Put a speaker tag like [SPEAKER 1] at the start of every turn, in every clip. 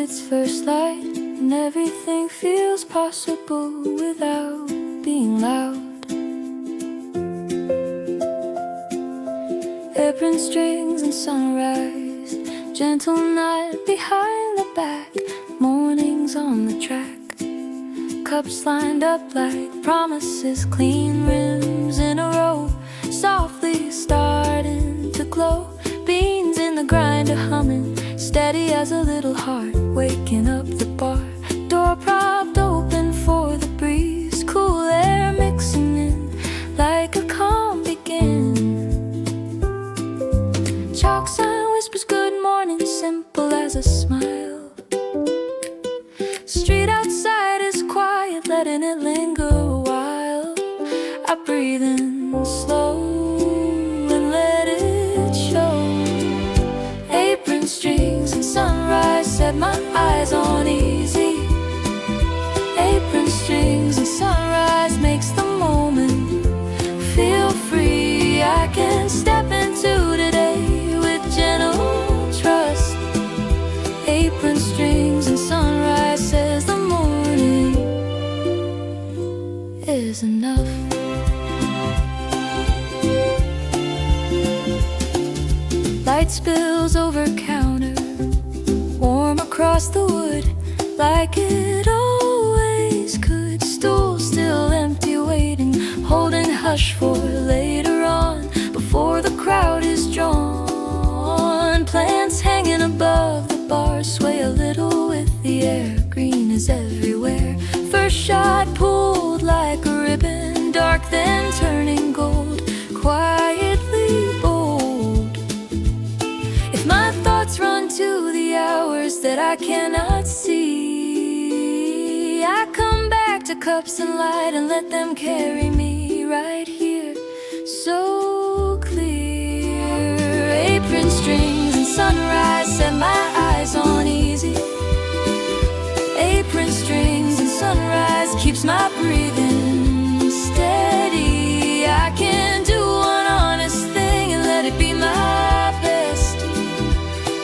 [SPEAKER 1] its first light, and everything feels possible without being loud. Apron strings and sunrise, gentle night behind the back, mornings on the track, cups lined up like promises, clean rims in a row, softly starting to glow, beans in the grinder humming, steady as a little heart waking up the bar, door propped open for the breeze, cool air mixing in like a calm begin. Chalk sign whispers good morning, simple as a smile. Street outside is quiet, letting it linger a while. I breathe in slow and let it show. Apron strings and sunrise set my eyes on easy. Apron strings and sunrise makes the moment feel free. I can step into today with gentle trust. Apron strings and sunrise says the morning is enough. Light spills over counter, warm across the wood like it always could. Stool still empty waiting, holding hush for later on, before the crowd is drawn. Plants hanging above the bar sway a little with the air, green is everywhere. First shot pulled like a ribbon, dark then turning gold, quietly bold. If my thoughts run to the hours that I cannot see, I come back to cups and light and let them carry me right here, so clear. Apron strings and sunrise set my eyes on easy. Apron strings and sunrise keeps my breathing steady. I can do one honest thing and let it be my best.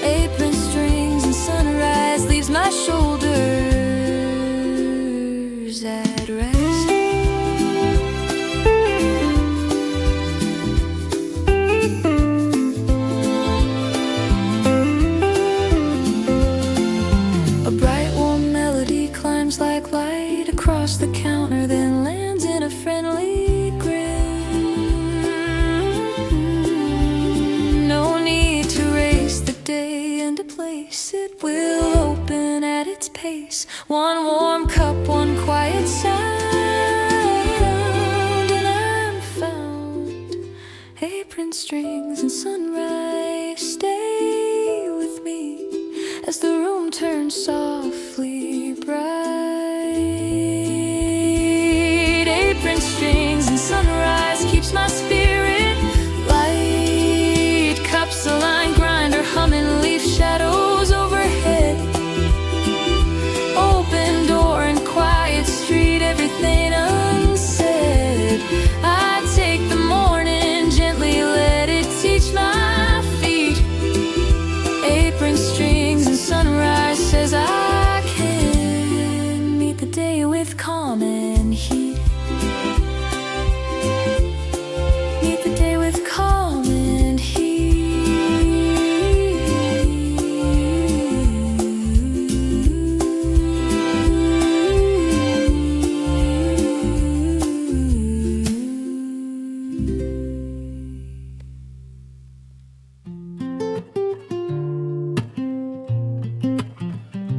[SPEAKER 1] Apron strings and sunrise leaves my shoulders at rest. Like light across the counter, then lands in a friendly grin. No need to race the day into place, it will open at its pace. One warm cup, one quiet sound, and I'm found. Apron strings and sunrise stay with me as the room turns softly bright. Apron strings and sunrise keeps my spirit light. Cups align, grinder humming, leaf shadows overhead. Open door and quiet street, everything unsaid. I take the morning, gently let it teach my feet. Apron strings and sunrise says I can meet the day with calm and heat. Meet the day with calm and heat.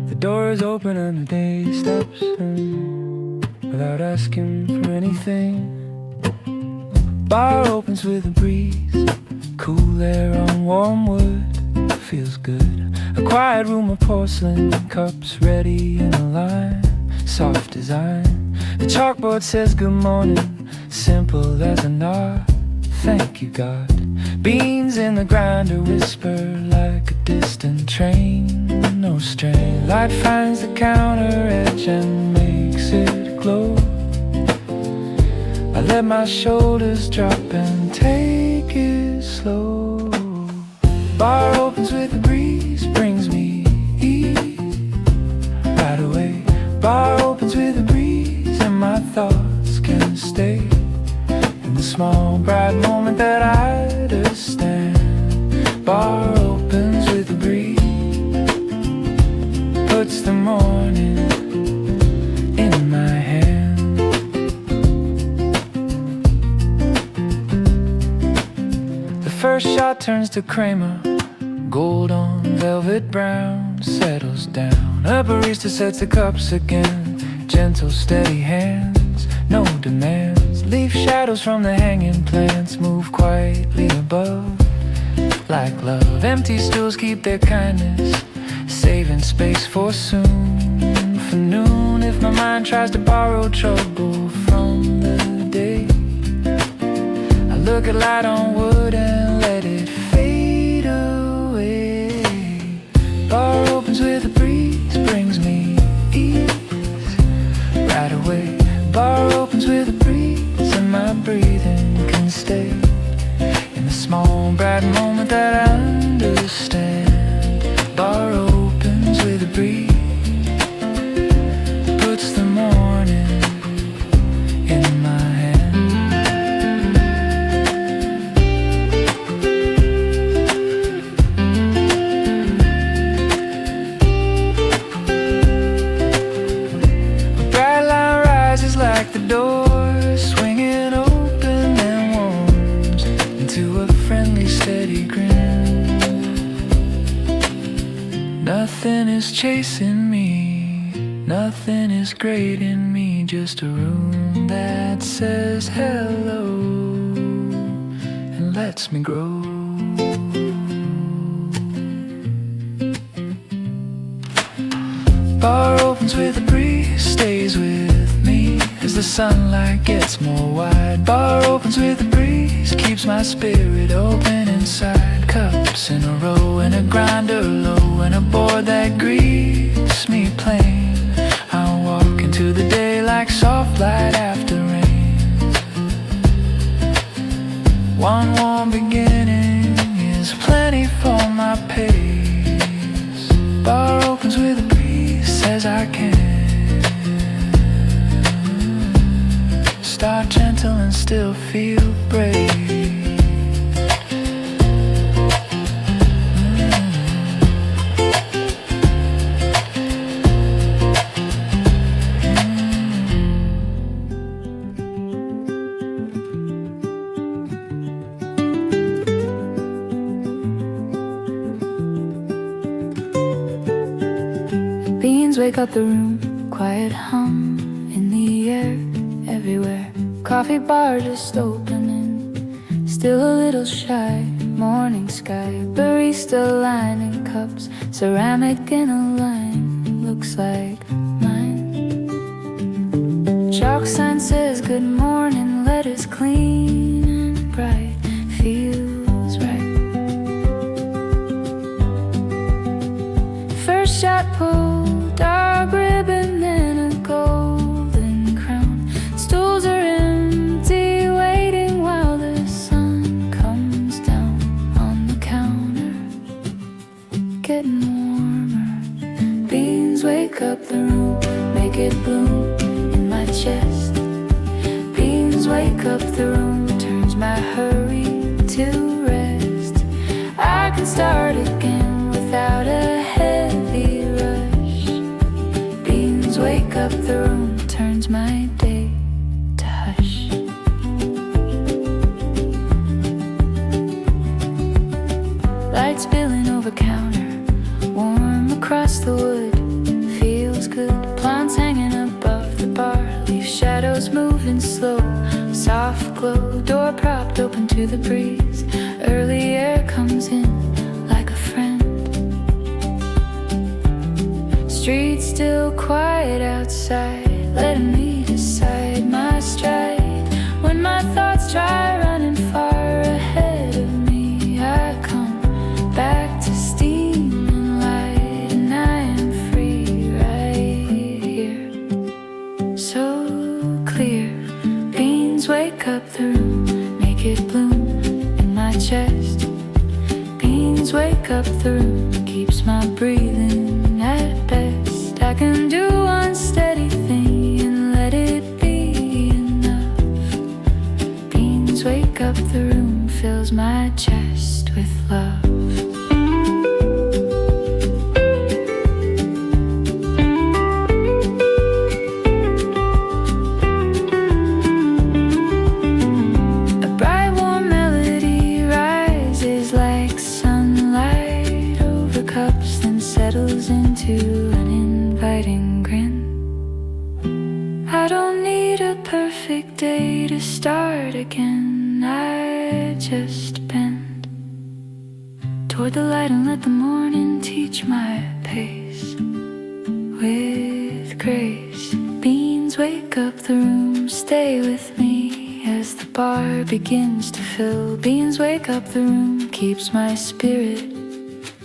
[SPEAKER 2] The door is open and the day steps in without asking for anything. Bar opens with a breeze, cool air on warm wood, feels good. A quiet room of porcelain, cups ready in a line, soft design. The chalkboard says good morning, simple as a nod, thank you God. Beans in the grinder whisper like a distant train, no strain. Light finds the counter edge and makes it glow. I let my shoulders drop and take it slow. Bar opens with a breeze, brings me ease. stay in the small bright moment that I understand. Bar opens with a breeze, puts the morning in my hand. The first shot turns to crema, gold on velvet brown, settles down. A barista sets the cups again, gentle steady hands, no demands. Leaf shadows from the hanging plants move quietly above, like love. Empty stools keep their kindness, saving space for soon, for noon. If my mind tries to borrow trouble from the day, I look at light on wood and let it fade away. Bar opens with a breeze, brings me ease right away. Bar opens with a breeze and my breathing can stay in the small bright moment that I understand. Bar opens with a breeze, puts the morning in my hand. A bright line rises like the door, swinging open and warms into a friendly steady grin. Nothing is chasing me, nothing is grading me, just a room that says hello and lets me grow. Bar opens with a breeze, stays with me as the sunlight gets more wide. Bar opens with a breeze, keeps my spirit open inside. Cups in a row and a grinder low and a board that greets me plain. I walk into the day like soft light after rain. One warm beginning is plenty for my pace. Bar opens with a breeze, says I can start gentle and still feel brave.
[SPEAKER 1] Beans wake up the room, quiet hum in the air everywhere. Coffee bar just opening, still a little shy. Morning sky, barista lining cups, ceramic in a line, looks like mine. Chalk sign says good morning, letters clean and bright, feels right. First shot pulled, dark ribbon then a golden crown. Stools are empty, waiting while the sun comes down on the counter, getting warmer. Beans wake up the room, make it bloom in my chest. Beans wake up the room, turns my hurry to rest. I can start again without a heavy rush. Beans wake up the room, turns my day to hush. Lights spilling over counter, warm across the wood, feels good. Plants hanging above the bar, leaf shadows moving slow, soft glow. Door propped open to the breeze, early air comes in like a friend. Street still quiet outside, letting me decide my stride. When my thoughts try running far ahead of me, I come back to steam and light, and I am free right here. So clear, beans wake up the room, make it bloom in my chest. Beans wake up the room, keeps my breathing at best. I can do one steady thing and let it be enough. perfect day to start again. I just bend toward the light and let the morning teach my pace with grace. Beans wake up the room, stay with me as the bar begins to fill. Beans wake up the room, keeps my spirit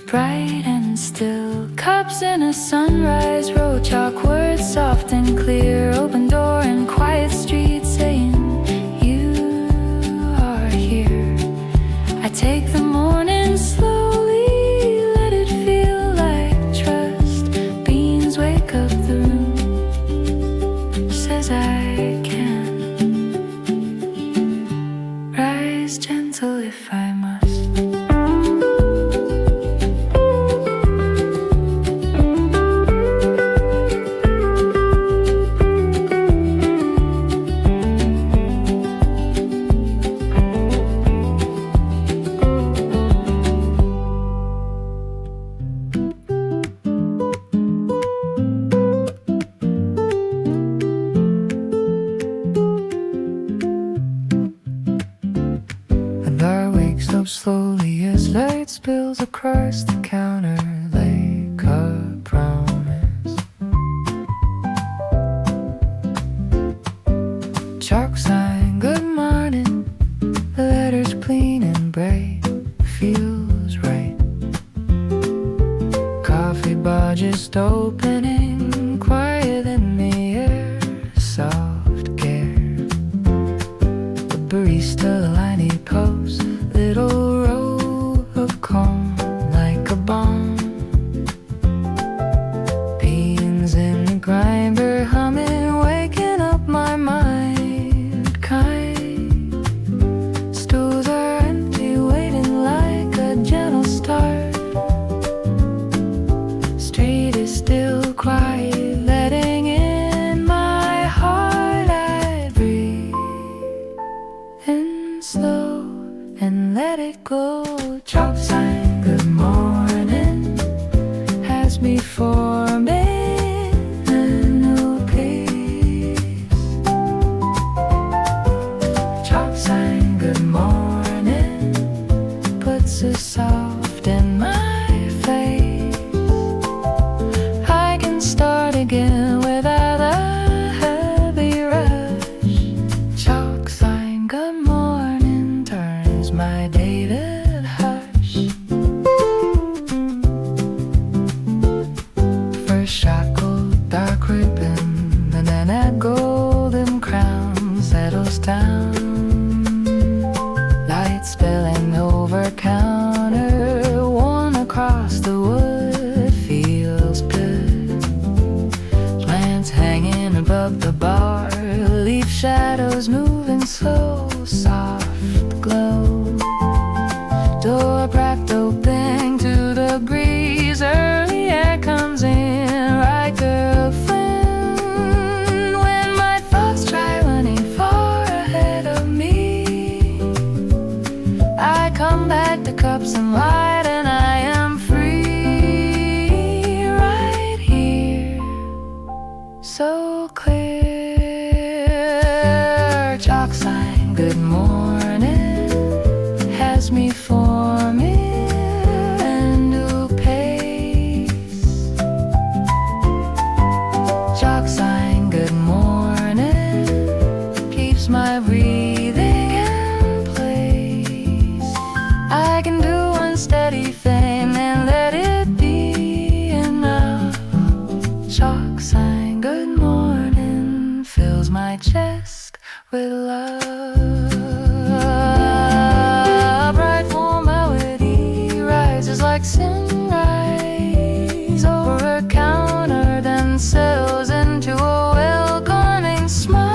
[SPEAKER 1] bright and still. Cups in a sunrise, road chalk words soft and clear. Open door and quiet street saying you are here. I take the morning slowly, let it feel like trust. Beans wake up the room, says I can rise gentle if I must. Slowly as light spills across the counter like a promise. Chalk sign, good morning. The letters clean and bright, feels right. Coffee bar just opening, quiet in the air, soft care. The barista line he posts, little row of calm like a bomb. Beans in the grinder humming, waking up my mind kind. Stools are empty, waiting like a gentle start. Street is still quiet, letting in my heart. I breathe in slow and let it go. Chalk sign, good morning, has me forming a new pace. Chalk sign, good morning, puts a soft in my face. I can start again without a heavy rush. Chalk sign, good morning, turns my David Hush. First shackle, dark ribbon, and then that golden crown settles down. Light spilling over counter, worn across the wood, feels good. Plants hanging above the bar, leaf shadows moving slow, soft glow. Door cracked open to the breeze, early air comes in, right girlfriend. When my thoughts try running far ahead of me, I come back to cups and light, and I am free right here, so clear. Chalk sign, good morning, has me forming a new pace. Chalk sign, good morning, keeps my breathing in place. I can do one steady thing and let it be enough. Chalk sign, good morning, fills my chest with love. Bright warm melody rises like sunrise over a counter, then settles into a welcoming smile.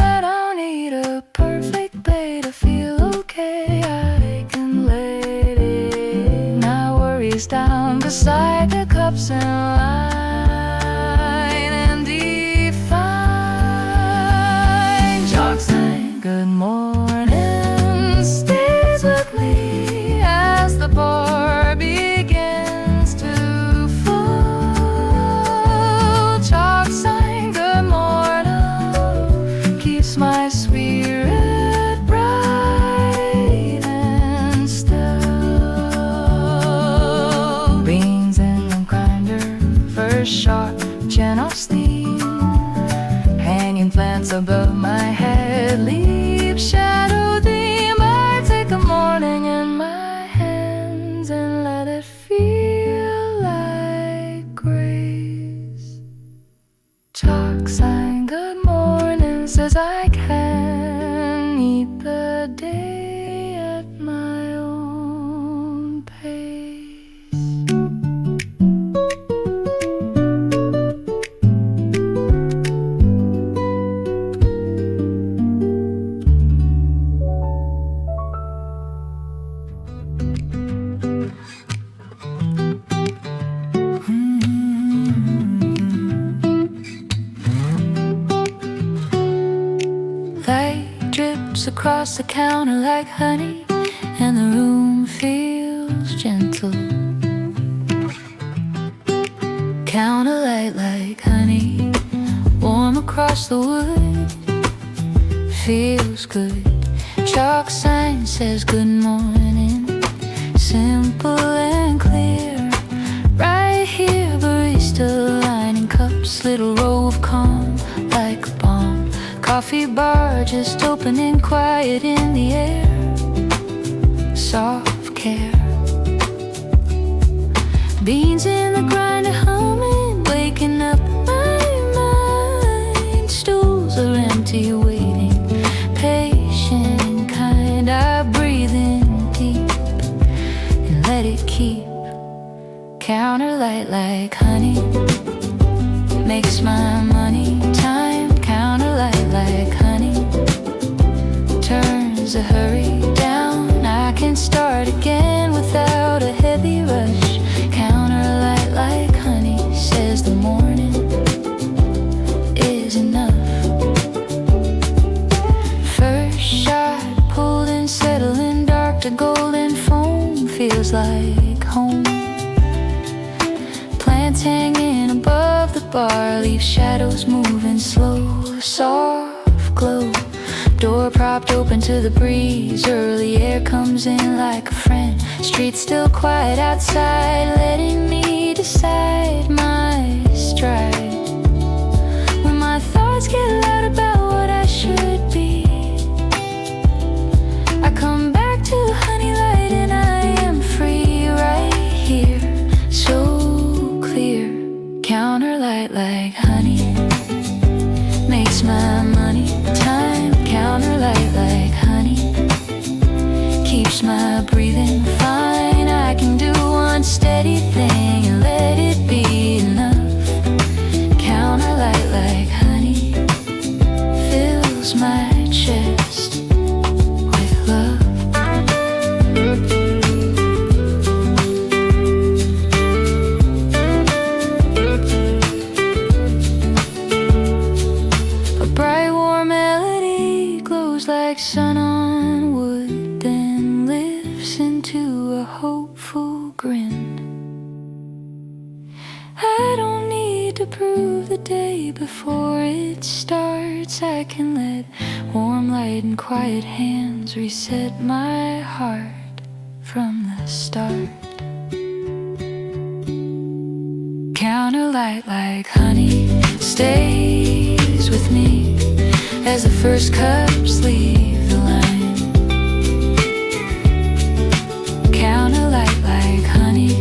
[SPEAKER 1] I don't need a perfect day to feel okay. I can let it. My worries down beside the cups and line and define cannot sleep. Hanging plants above my head, leaves shadow theme. I take the morning in my hands and let it feel like grace. Chalk sign good morning says I can meet the day at my own pace. Light drips across the counter like honey, and the room feels gentle. Counter light like honey, warm across the wood, feels good. Chalk sign says good morning, simple and clear. Right here, barista lining cups, little row of calm like a bomb. Coffee bar just opening, quiet in the air, soft care. Beans in the grinder humming, waking up my mind. Stools are empty, waiting, patient and kind. I breathe in deep and let it keep. Counter light like honey, makes my money time. Counter light like honey, turns the hurry down. I can start again without a heavy rush. Counter light like honey says the morning is enough. First shot pulled and settling, dark to golden foam, feels like home. Plants hanging above the bar, leaf shadows moving slow. Soft glow, door propped open to the breeze. Early air comes in like a friend. Street still quiet outside, letting me decide my stride. When my thoughts get loud about what I should be, I come back to honey light and I am free right here. So clear, counter light like honey, makes my money time. Counter light like honey, keeps my breathing fine. I can do one steady thing and let it be enough. Counter light like honey, fills my chest with love. Like sun on wood, then lifts into a hopeful grin. I don't need to prove the day before it starts. I can let warm light and quiet hands reset my heart from the start. Counter light like honey stays with me as the first cups leave the line. Counter light like honey,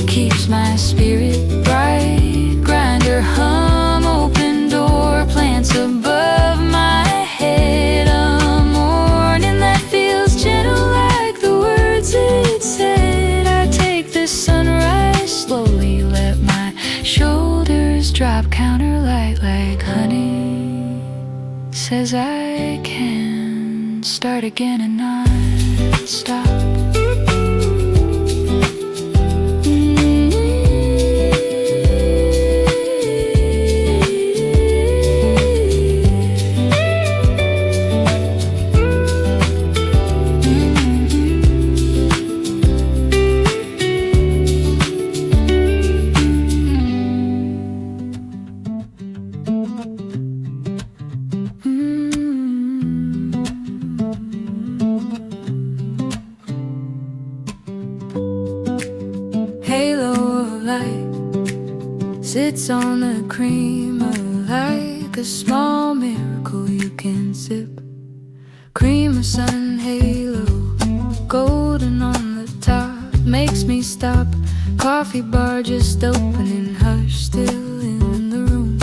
[SPEAKER 1] keeps my spirit bright. Grinder hum, open door, plants above my head. A morning that feels gentle like the words it said. I take the sunrise slowly, let my shoulders drop. Counter light like honey says I can start again and not stop. sits on the creamer like a small miracle you can sip. Crema Sun Halo, golden on the top, makes me stop. Coffee bar just opening, hush still in the room.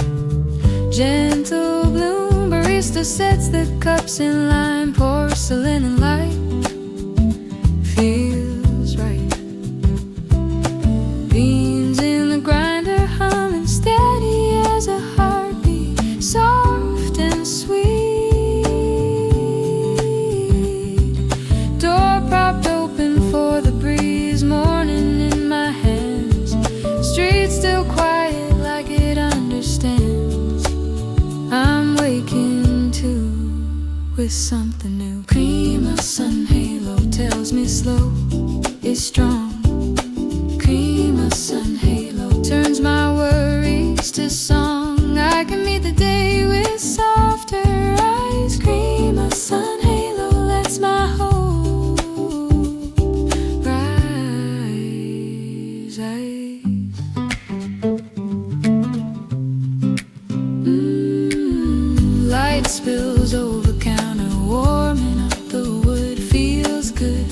[SPEAKER 1] Gentle bloom, barista sets the cups in line. Porcelain and light feels right. Beans in the grinder humming, steady as a heartbeat, soft and sweet. Door propped open for the breeze, morning in my hands. Street still quiet like it understands. I'm waking to with something new. Crema Sun Halo tells me slow is strong. Crema Sun Halo turns my worries to song. I can meet the day with softer eyes. Crema Sun Halo lets my hope rise. Light spills over counter, warming up the wood, feels good.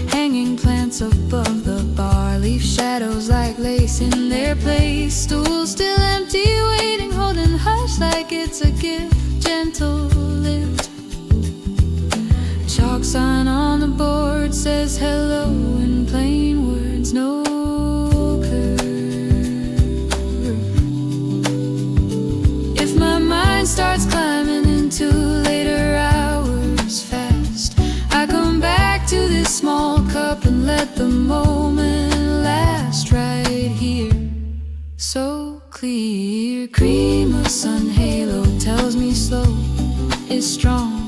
[SPEAKER 1] Hanging plants above the bar, leaf shadows like lace in their place. Stool still empty, waiting, holding hush like it's a gift. Gentle lift, chalk sign on the board says hello in plain words, no curve. If my mind starts climbing into later hours fast, I come back to this small cup and let the moment last right here. So clear, Crema Sun Halo tells me slow is strong.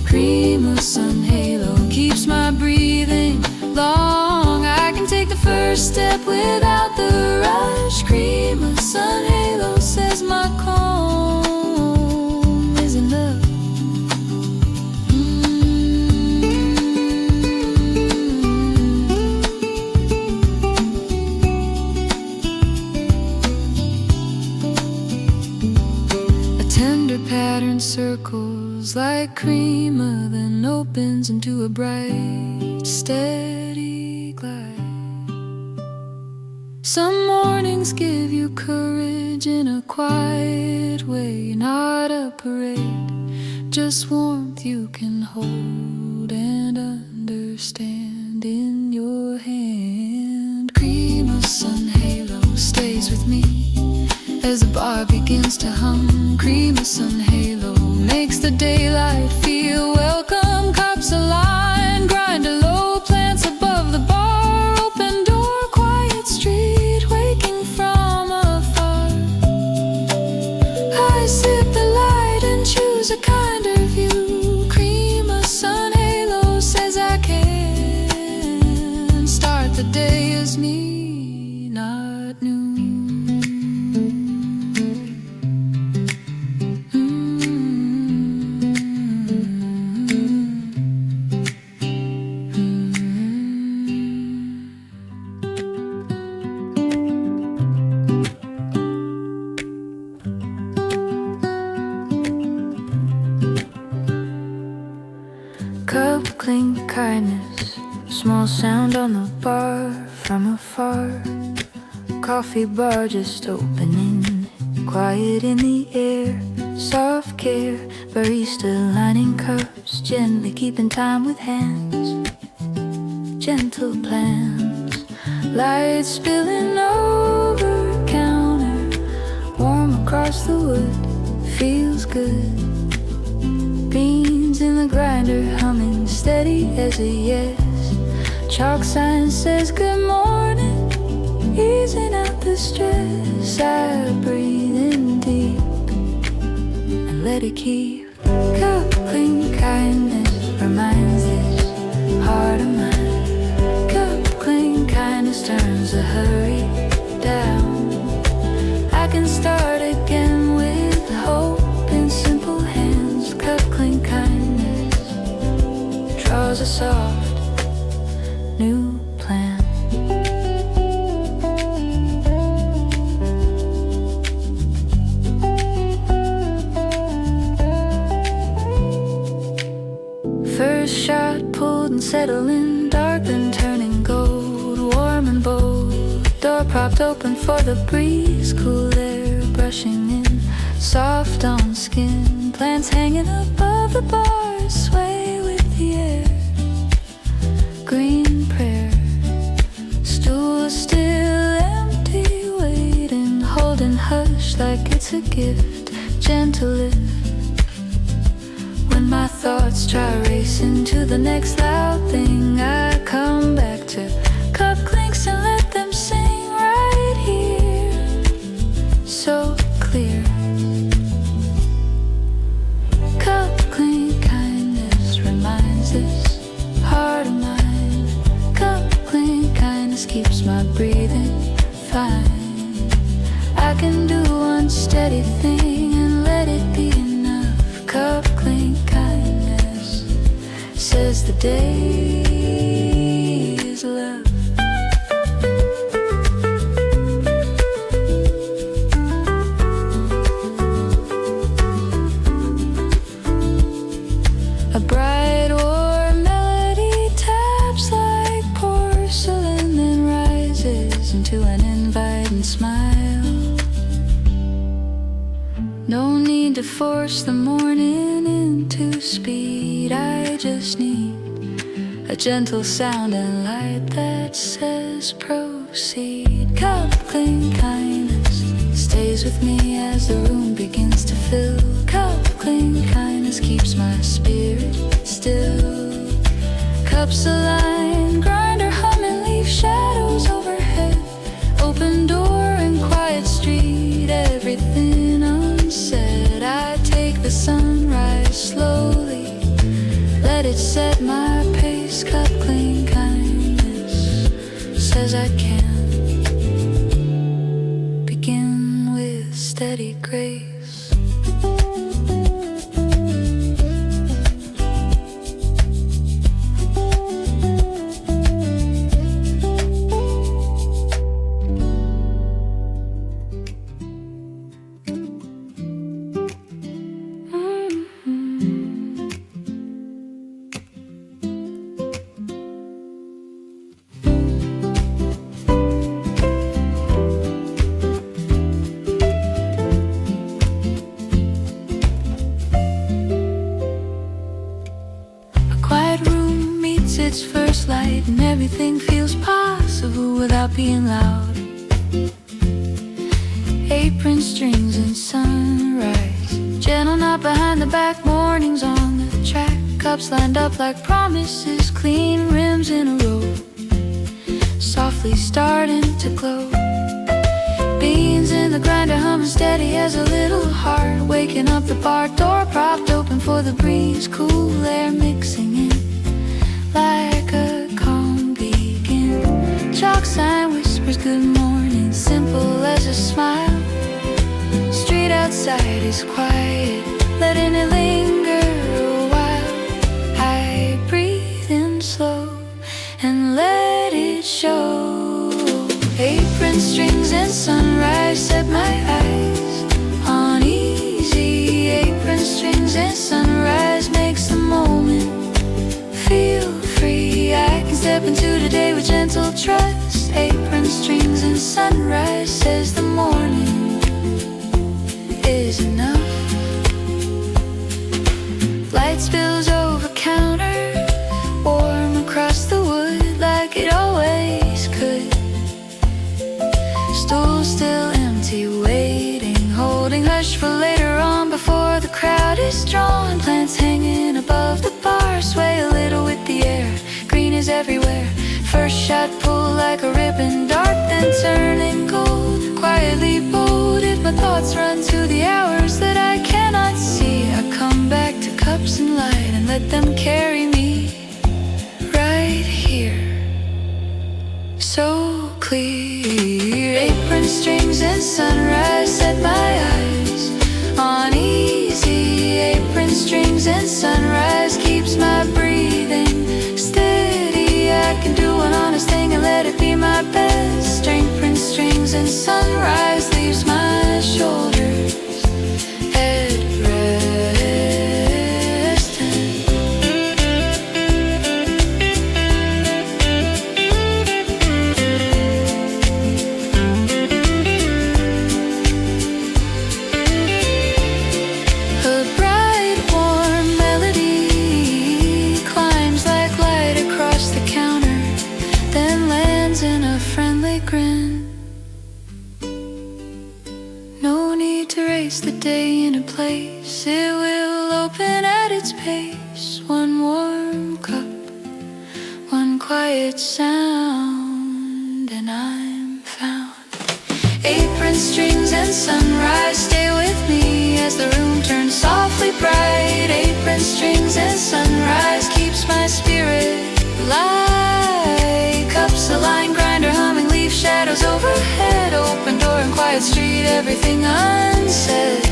[SPEAKER 1] Crema Sun Halo keeps my breathing long. I can take the first step without the rush. Crema Sun Halo says my calm is enough. Pattern circles like crema, then opens into a bright, steady glide. Some mornings give you courage in a quiet way, not a parade, just warmth you can hold and understand in your hand. Crema Sun Halo stays with me as the bar begins to hum. Crema Sun Halo makes the daylight feel welcome. Cups aligned, grinder low, plants above the bar. Open door, quiet street, waking from afar. I sip the light and choose a kinder view. Crema Sun Halo says I can start the day as me, not new. Cup clink kindness, small sound on the bar from afar. Coffee bar just opening, quiet in the air. Soft care, barista lining cups, gently keeping time with hands. Gentle plans, light spilling over counter, warm across the wood, feels good. Beans in the grinder humming, steady as a yes. Chalk sign says good morning, easing out the stress. I breathe in deep and let it keep. Cup clink kindness reminds this heart of mine. Cup clink kindness turns the hurry down. I can start again with hope in simple hands. Cup clink kindness draws a soft new plan. settle in, dark and turning gold, warm and bold. Door propped open for the breeze, cool air brushing in, soft on skin. Plants hanging above the bars, sway with the air. Green prayer, stool still empty, waiting, holding hush like it's a gift, gentle lift. When my thoughts try racing to the next loud thing, I come back to cup clinks and let them sing right here, so clear. Cup clink kindness reminds this heart of mine. Cup clink kindness keeps my breathing fine. I can do one steady thing and let it be enough. Cup clink kindness says the day is love. A bright warm melody taps like porcelain, then rises into an inviting smile. No need to force the morning into speed, I just need a gentle sound and light that says proceed. Cup clink kindness stays with me as the room begins to fill. Cup clink kindness keeps my spirit still. Cups align, grinder humming, leaf shadows overhead. Open door and quiet street, everything unsaid. I take the sunrise slowly, let it set my pace. Cup clink kindness says I can begin with steady grace. Its first light and everything feels possible without being loud. Apron strings and sunrise, gentle knot behind the back, mornings on the track. Cups lined up like promises, clean rims in a row, softly starting to glow. Beans in the grinder humming steady as a little heart, waking up the bar, door propped open for the breeze, cool air mixing in like a calm begin. Chalk sign whispers good morning, simple as a smile. Street outside is quiet, letting it linger a while. I breathe in slow and let it show. Apron strings and sunrise set my eyes on easy. Apron strings and sunrise makes the moment feel free. I can step into today with gentle trust. Apron strings and sunrise says the morning is enough. Light spills over counter, warm across the wood like it always could. Stool still empty, waiting, holding hush for later on before the crowd is drawn. Plants hanging above the bar, sway a little with the air. Green is everywhere, first shot pull like a ribbon, dark then turning gold. Quietly bold, if my thoughts run to the hours that I cannot see, I come back to cups and light and let them carry me right here, so clear. Apron strings and sunrise set my eyes on easy. Apron strings and sunrise keeps my breathing steady. I can do one honest thing and let it be my best. Apron strings and sunrise leaves my shoulders at rest. need to race the day in a place. It will open at its pace. One warm cup, one quiet sound, and I'm found. Apron strings and sunrise, stay with me as the room turns softly bright. Apron strings and sunrise keeps my spirit light. Cups, a line grinder, humming leaf shadows overhead. Open door and quiet street, everything unsaid.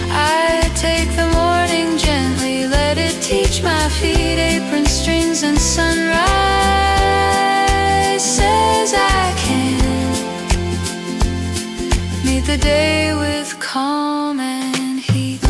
[SPEAKER 1] I take the morning gently, let it teach my feet. Apron strings and sunrise says I can meet the day with calm and heat.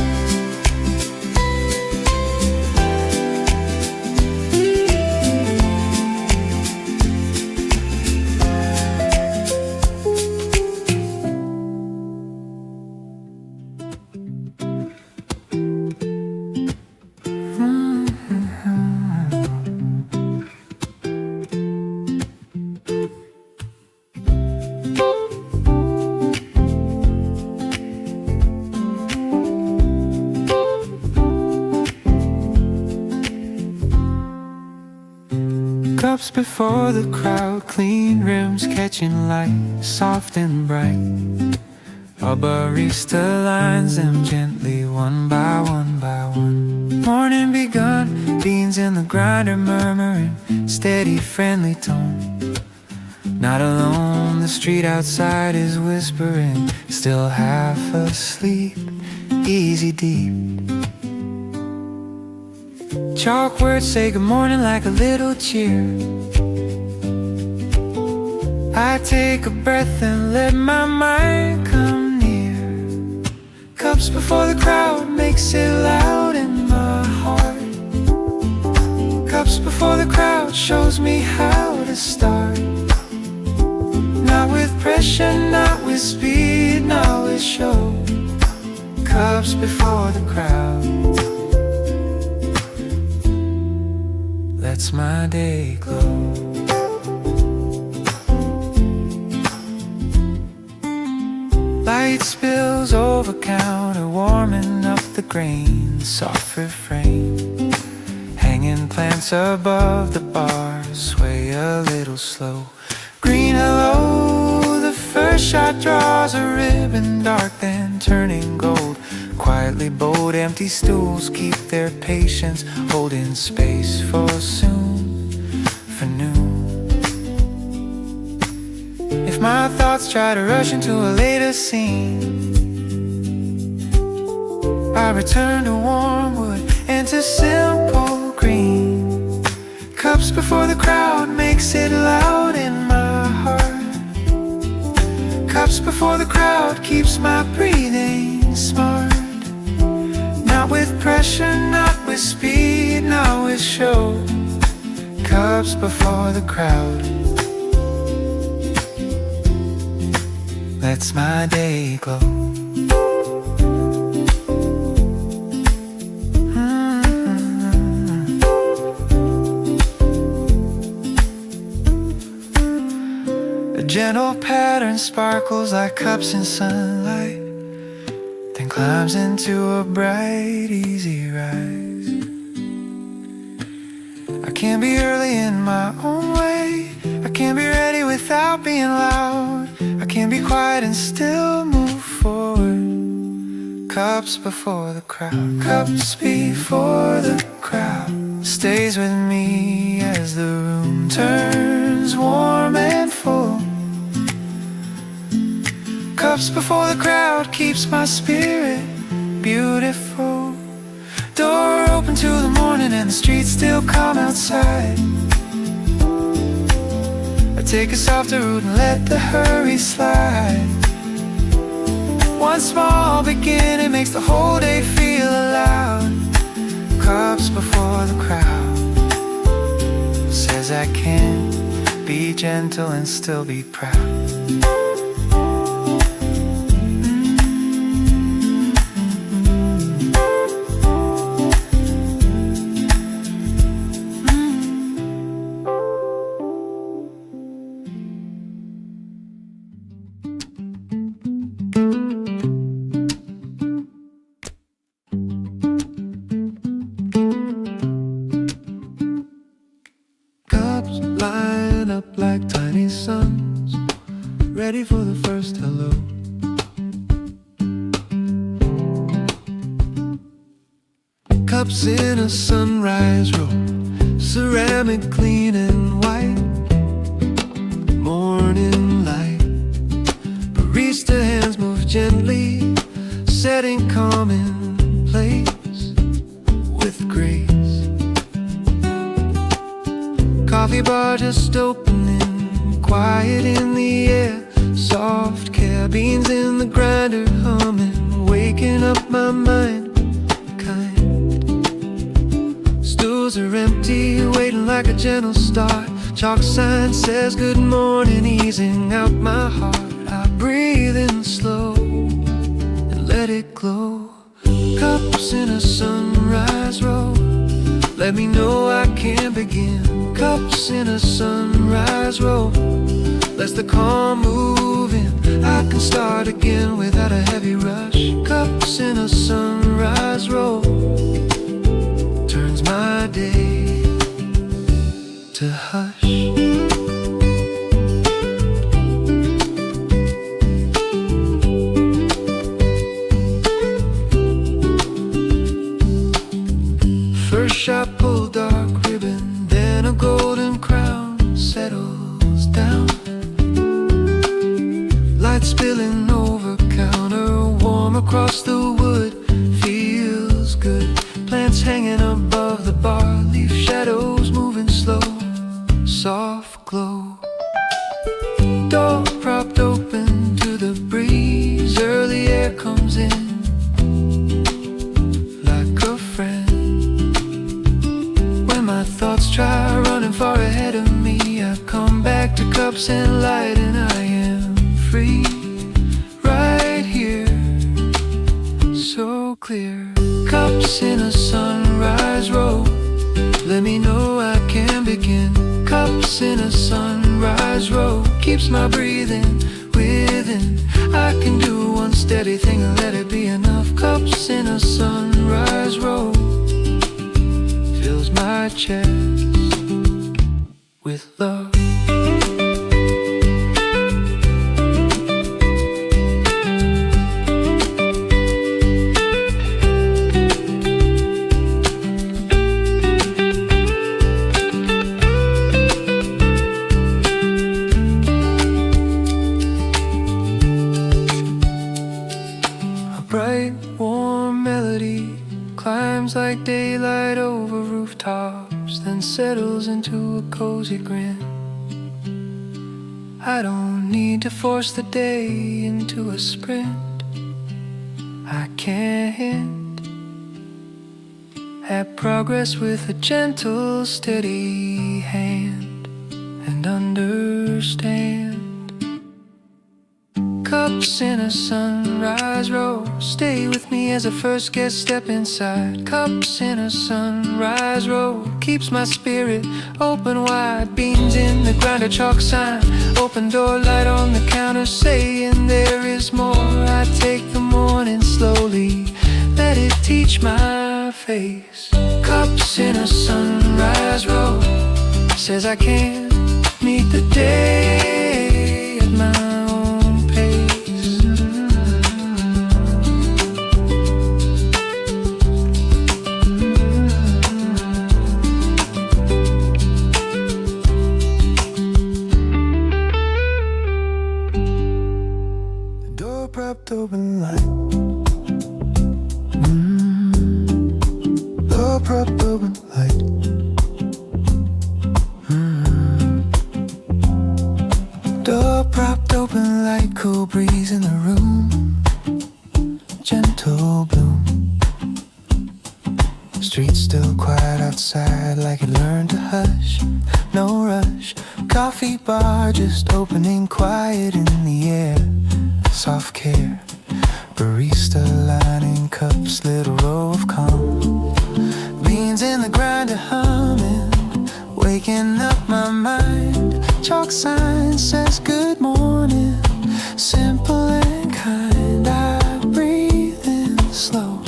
[SPEAKER 2] Cups before the crowd, clean rims catching light, soft and bright. A barista lines them gently, one by one by one. Morning begun, beans in the grinder murmuring, steady friendly tone. Not alone, the street outside is whispering, still half asleep, easy deep. Chalk words say good morning like a little cheer. I take a breath and let my mind come near. Cups before the crowd makes it loud in my heart. Cups before the crowd shows me how to start. Not with pressure, not with speed, not with show. Cups before the crowd lets my day glow. Light spills over counter, warming up the grain, soft refrain. Hanging plants above the bar, sway a little slow. Green hello, the first shot draws a ribbon dark, then turning gold. Quietly bold, empty stools keep their patience, holding space for soon, for noon. If my thoughts try to rush into a later scene, I return to warm wood and to simple green. Cups before the crowd makes it loud in my heart. Cups before the crowd keeps my breathing smart. Not with pressure, not with speed, not with show. Cups before the crowd lets my day glow. A gentle pattern sparkles like cups in sunlight, then climbs into a bright, easy rise. I can be early in my own way, I can be ready without being loud, I can be quiet and still move forward. Cups before the crowd, cups before the crowd stays with me as the room turns warm and full. Cups before the crowd keeps my spirit beautiful. Door open to the morning and the streets still calm outside. I take a softer route and let the hurry slide. One small beginning makes the whole day feel alive. Cups before the crowd says I can be gentle and still be proud.
[SPEAKER 3] cups in a sunrise row, ceramic clean and white, morning light. Barista hands move gently, setting calm in place with grace. Coffee bar just opening, quiet in the air, soft care, beans in the grinder humming, waking up my mind, kind. Stools are empty, waiting like a gentle start. Chalk sign says good morning, easing out my heart. I breathe in slow and let it glow. Cups in a sunrise row, let me know I can begin. Cups in a sunrise row, let's the calm move in. I can start again without a heavy rush. Cups in a sunrise row turns my day to hush. First shot pull dark ribbon, then a golden crown settles down. Light spilling over counter, warm across the wood, feels good. Plants hanging above the bar, leaf shadows moving slow, soft glow. Door propped open to the breeze, early air comes in like a friend. When my thoughts try running far ahead of me, I come back to cups and light, and I am free, right here, so clear. Cups in a sunrise row, let me know I can begin. Cups in a sunrise row, keeps my breathing within. I can do one steady thing and let it be enough. Cups in a sunrise row fills my chest with love. Bright, warm melody climbs like daylight over rooftops, then settles into a cozy grin. I don't need to force the day into a sprint. I can hint at progress with a gentle, steady hand, and understand. Cups in a sunrise row, stay with me as I first guest step inside. Cups in a sunrise row, keeps my spirit open wide. Beans in the grinder, chalk sign, open door, light on the counter, saying there is more. I take the morning slowly, let it teach my face. Cups in a sunrise row, says I can meet the day at my own pace. The door propped open like door propped open light. Door propped open light, cool breeze in the room, gentle bloom. Streets still quiet outside, like it learned to hush. No rush, coffee bar just opening, quiet in the air, soft care. Barista lining cups, little row of calm. Beans in the grinder humming, waking up my mind. Chalk sign says good morning, simple and kind. I breathe in slow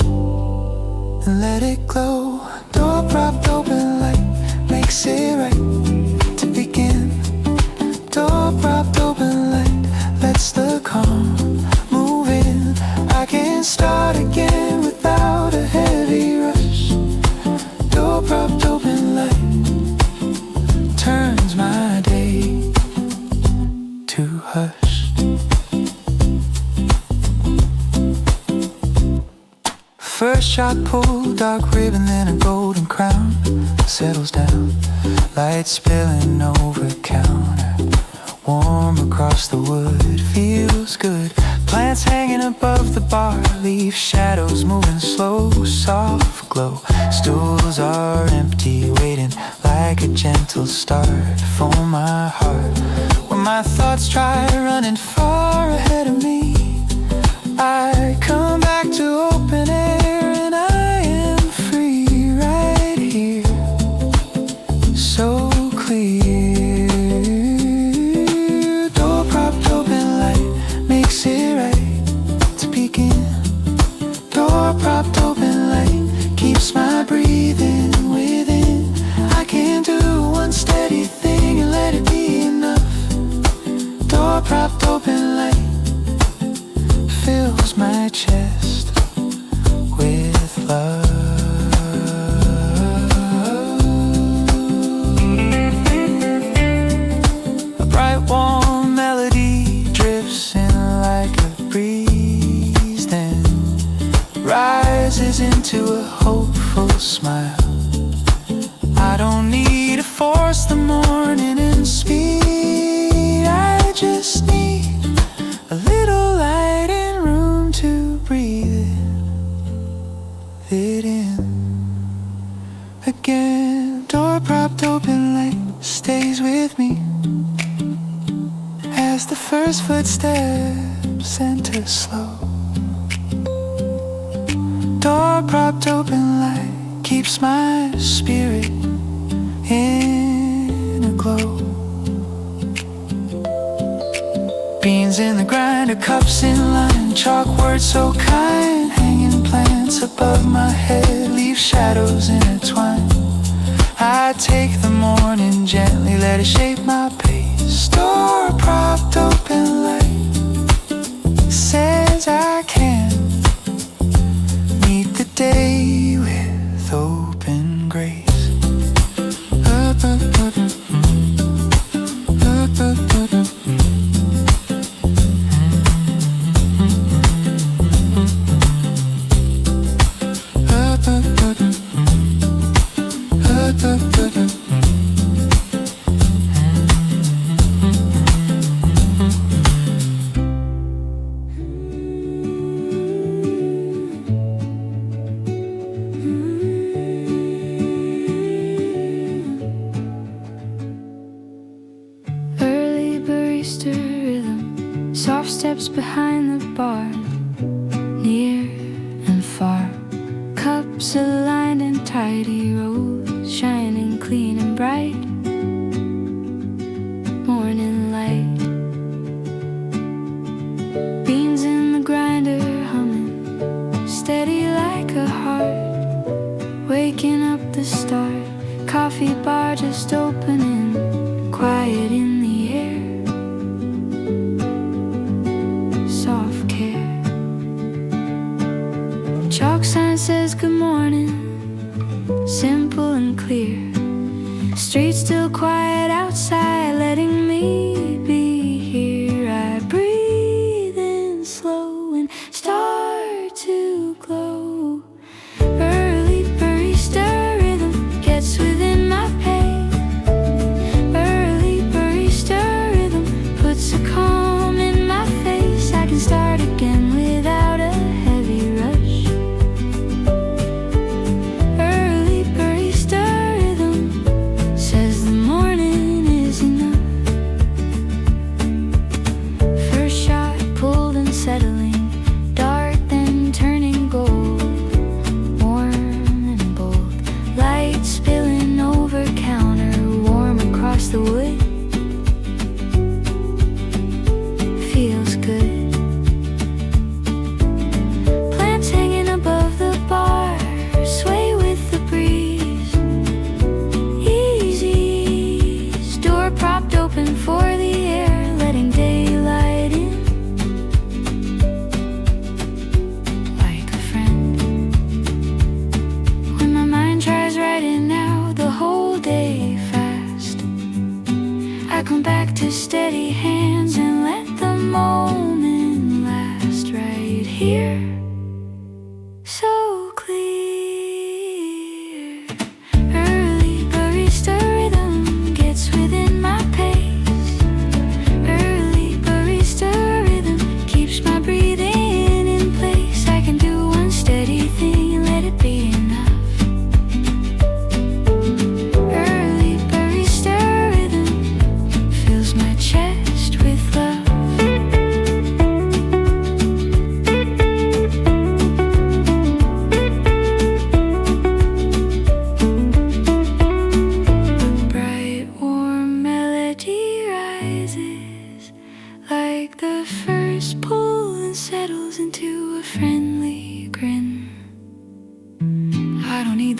[SPEAKER 3] and let it glow. Door propped open light makes it right to begin. Door propped open light lets the calm move in. I can start again without a heavy rush. First shot pulled, dark ribbon, then a golden crown. Settles down, light spilling over counter. Warm across the wood, feels good. Plants hanging above the bar, leaf shadows moving slow, soft glow. Stools are empty, waiting like a gentle start for my heart. When my thoughts try running far ahead of me, I come back to open air and I am free right here, so clear. Door propped open, light makes it right to begin. Door propped open, light keeps my breathing within. I can do one steady thing and let it be enough. Door propped open, light fills my chest with love. A bright warm melody drifts in like a breeze, then rises into a hopeful smile. I don't need to force the morning in speed, I just need a little light and room to breathe it in. Again, door propped open, light stays with me as the first footsteps enter slow. Door propped open, light keeps my spirit in a glow. Beans in the grinder, cups in line, chalk words so kind. Hanging plants above my head, leave shadows intertwine. I take the morning gently, let it shape my pace. Door propped open, light says I can meet the day with open grace.
[SPEAKER 1] Soft steps behind the bar, near and far. Cups aligned in tidy rows, shining clean and bright. Morning light. Beans in the grinder humming, steady like a heart. Waking up the start, coffee bar just opening, quiet in the air. Chalk sign says good morning, simple and clear. Street still quiet outside, letting me be here. I breathe in slow and start to glow. Early barista rhythm gets within my pain. Early barista rhythm puts a calm in my face. I can start again without a heavy rush. Settling, dark then turning gold, warm and bold, light spilling over counter, warm across the wood, feels good. Plants hanging above the bar, sway with the breeze, easy, door propped open for the air, letting daylight in. I come back to steady hands and let the moment last right here. So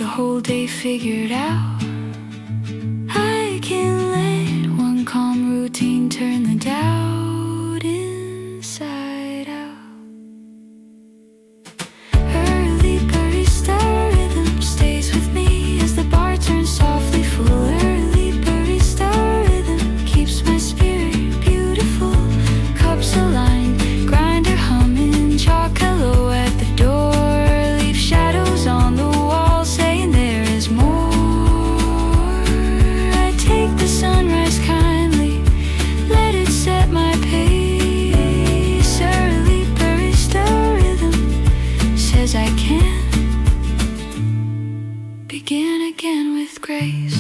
[SPEAKER 1] the whole day figured out. I can let one calm routine turn the doubt inside out. Early barista rhythm stays with me as the bar turns softly full. Early barista rhythm keeps my spirit beautiful. Cups aligned, grinder humming, chalk hello at the door. Leave shadows on the wall saying there is more. I take the sunrise kindly, let it set my pace. Early barista rhythm says I can begin again with grace.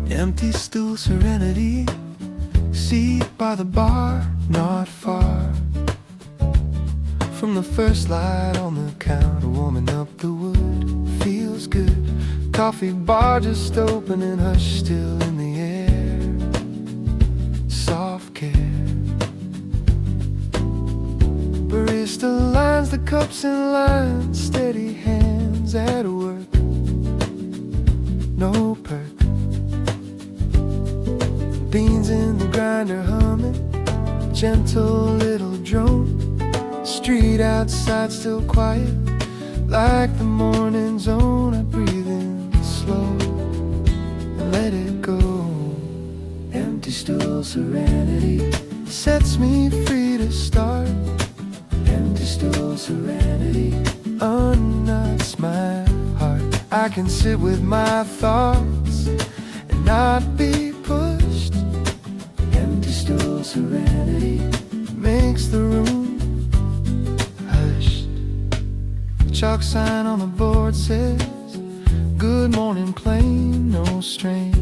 [SPEAKER 3] Empty stool, serenity, seat by the bar, not far from the first light on the counter, warming up the wood, feels good. Coffee bar just open and hush still in the air, soft care. Barista lines the cups in line, steady hands at work, no perk. Beans in the grinder humming, gentle little drone. Street outside still quiet, like the morning zone. I breathe in slow and let it go. Empty stool, serenity sets me free to start. Empty stool, serenity unknots my heart. I can sit with my thoughts and not be pushed. Empty stool, serenity makes the room hushed. Chalk sign on the board says, good morning plain, no strain.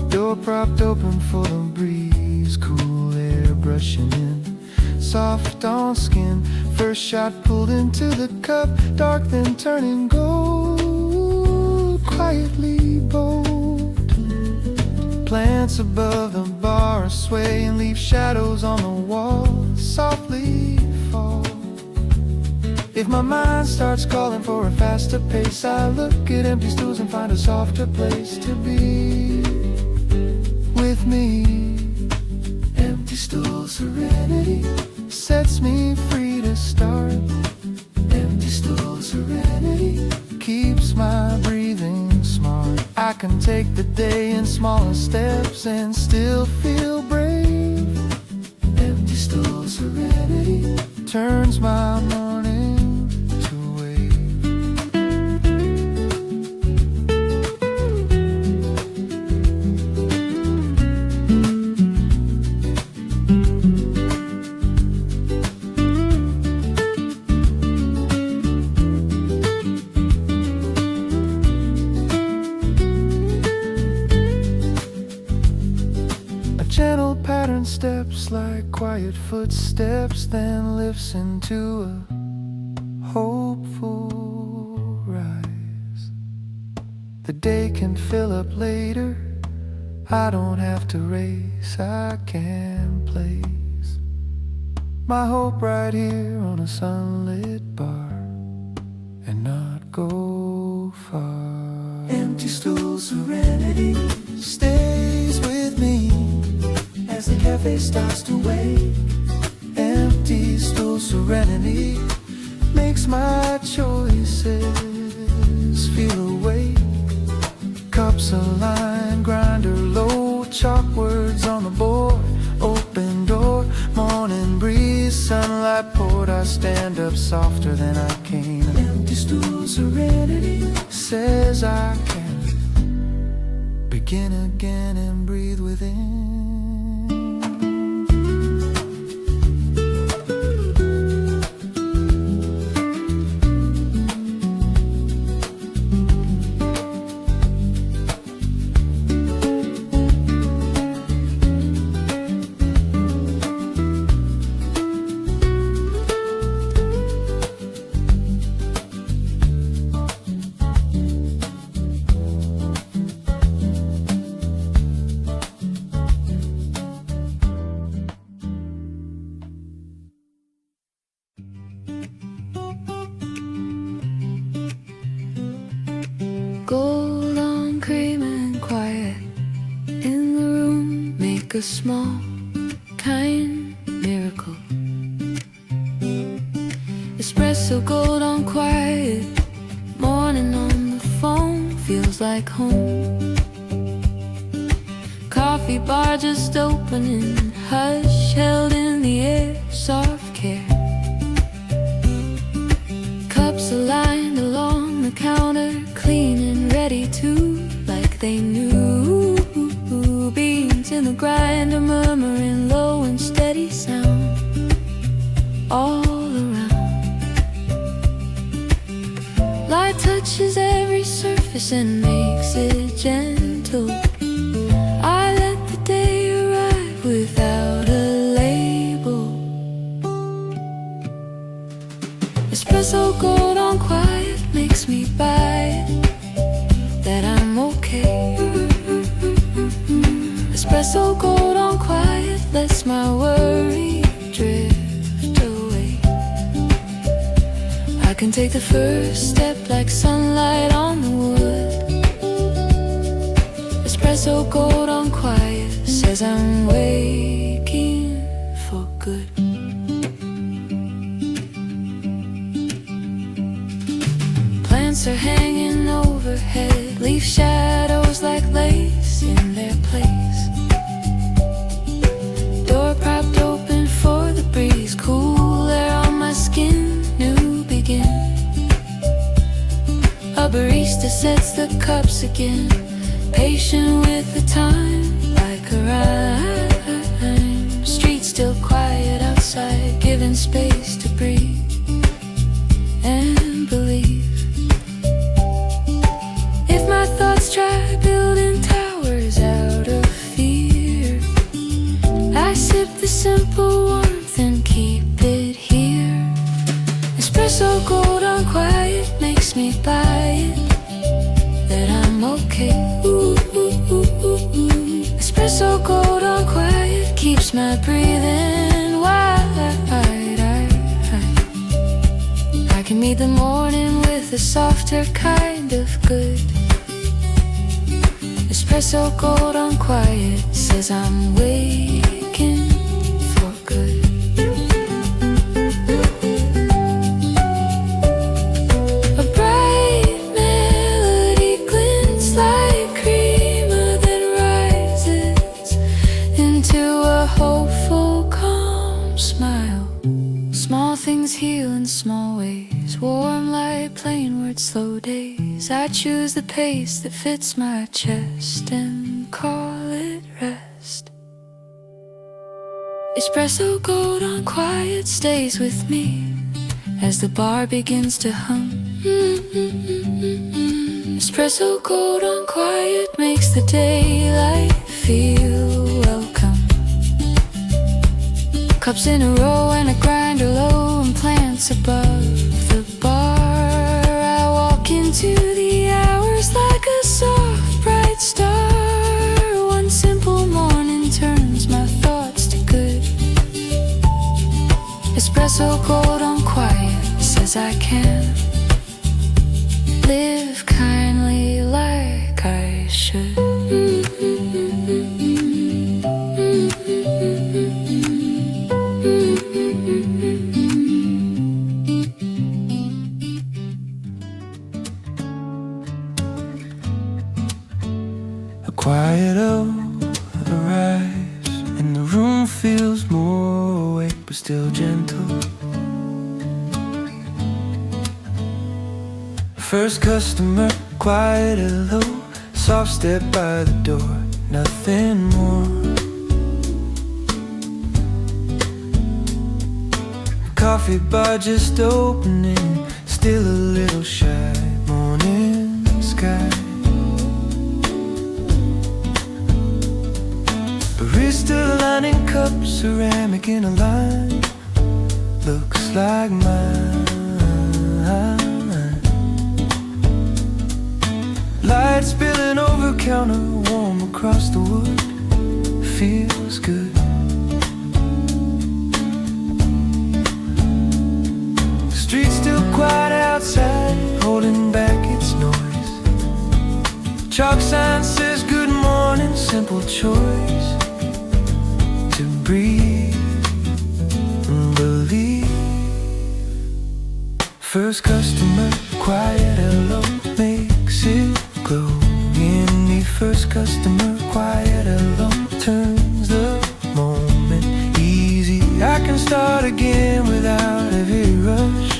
[SPEAKER 3] Door propped open for the breeze, cool air brushing in, soft on skin. First shot pulled into the cup, dark then turning gold, quietly bold. Plants above the bar sway and leave shadows on the wall, softly fall. If my mind starts calling for a faster pace, I look at empty stools and find a softer place to be with me. Empty stool, serenity sets me free to start. Empty stool, serenity keeps my breathing smart. I can take the day in smaller steps and still feel brave. Empty stool, serenity turns my morning to wave. Gentle pattern steps like quiet footsteps, then lifts into a hopeful rise. The day can fill up later, I don't have to race, I can place my hope right here on a sunlit bar and not go far. Empty stool, serenity stays with me as the cafe starts to wake. Empty stool, serenity makes my choices feel awake. Cups aligned, grinder low, chalk words on the board. Open door, morning breeze, sunlight poured. I stand up softer than I came. Empty stool, serenity says I can begin again and breathe within.
[SPEAKER 1] a small, kind miracle. Espresso gold on quiet, morning on the phone feels like home. Coffee bar just opening, hush held in the air, soft care. Cups aligned along the counter, clean and ready to, like they knew. Beans in the grinder murmuring low and steady sound all around. Light touches every surface and makes it gentle. I let the day arrive without a label. Espresso gold on quiet makes me buy it, that I'm okay. Espresso gold on quiet lets my worry drift away. I can take the first step like sunlight on the wood. Espresso gold on quiet says I'm waking for good. Plants are hanging overhead, leaf shadows like lace in their place. Door propped open for the breeze, cool air on my skin, new begin. A barista sets the cups again, patient with the time, like a rhyme. Street still quiet outside, giving space to breathe and believe. If my thoughts try building towers out of fear, I sip the simple warmth and keep it here. Espresso gold on quiet makes me buy it, that I'm okay. Ooh, ooh, ooh, ooh, ooh. Espresso gold on quiet keeps my breathing wide. I can meet the morning with a softer kind of good. Espresso gold on quiet says I'm waking for good. A bright melody glints like crema that rises into a hopeful, calm smile. Small things heal in small ways, warm light, plain words, slow days. I choose the pace that fits my chest and call it rest. Espresso gold on quiet stays with me as the bar begins to hum. Espresso gold on quiet makes the daylight feel welcome. Cups in a row and a grinder low and plants above the bar. I walk into the hours like a soft bright star. One simple morning turns my thoughts to good. Espresso gold on quiet says I can live kindly like I should.
[SPEAKER 2] A quiet arrives and the room feels more awake but still gentle. First customer, quiet hello, soft step by the door, nothing more. Coffee bar just opening, still a little shy, morning sky. Barista lining cups, ceramic in a line, looks like mine. Light spilling over counter, warm across the wood, feels good. Street still quiet outside, holding back its noise. Chalk sign says good morning, simple choice.
[SPEAKER 3] breathe and believe. First customer, quiet hello, makes it glow in me. First customer, quiet hello, turns the moment easy. I can start again without every rush.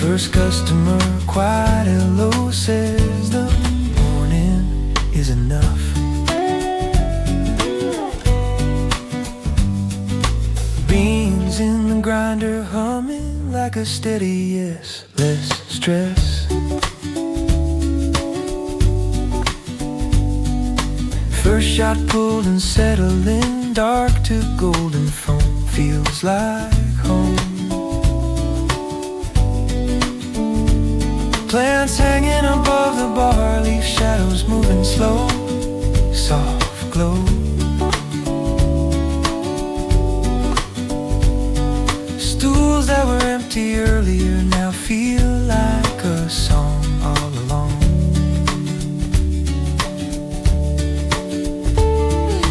[SPEAKER 3] First customer, quiet hello, says the morning is enough. Beans in the grinder humming like a steady yes, less stress. First shot pulled and settling, dark to golden foam, feels like home. Plants hanging above the bar, leaf shadows moving slow, soft glow. Stools that were empty earlier now feel like a song all along.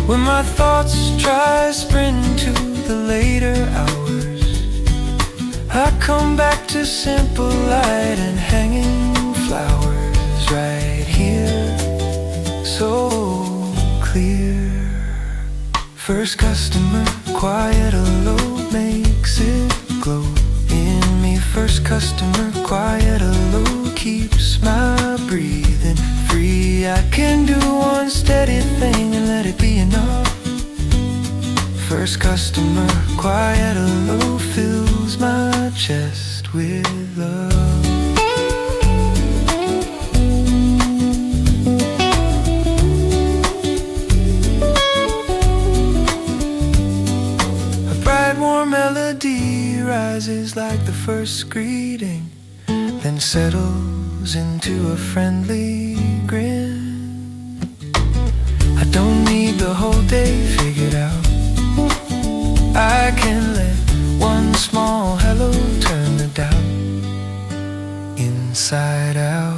[SPEAKER 3] When my thoughts try sprinting to the later hours, I come back to simple light and hanging flowers right here, so clear. First customer, quiet hello, makes it glow in me. First customer, quiet hello, keeps my breathing free. I can do one steady thing and let it be enough. First customer, quiet hello, fills my chest with love. A bright warm melody rises like the first greeting, then settles into a friendly grin. I don't need the whole day figured out. I can let one small hello turn the doubt inside out.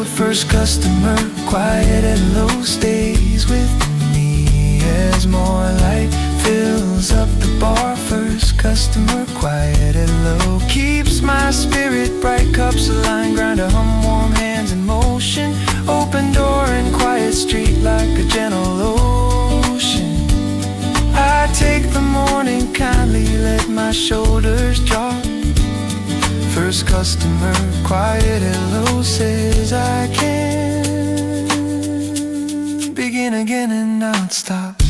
[SPEAKER 3] First customer, quiet hello, stays with me as more light fills up the bar. First customer, quiet hello, keeps my spirit bright. Cups aligned, grinder hum, warm hands in motion. Open door and quiet street like a gentle ocean. I take the morning kindly, let my shoulders drop. First customer, quiet hello, says I can begin again and not stop.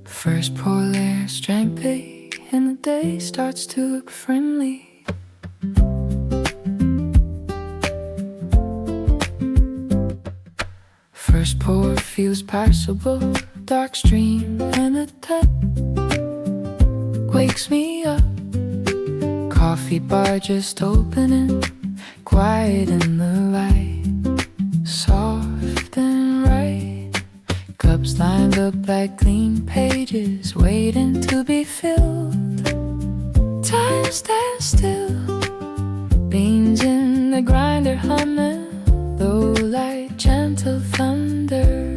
[SPEAKER 3] First pour layer, strength pay, and the day starts to look friendly. First pour feels passable, dark stream, and the tap wakes me up. Coffee bar just opening, quiet in the light, soft and right. Cups lined up like clean pages, waiting to be filled. Time stands still, beans in the grinder humming, low light, gentle thunder.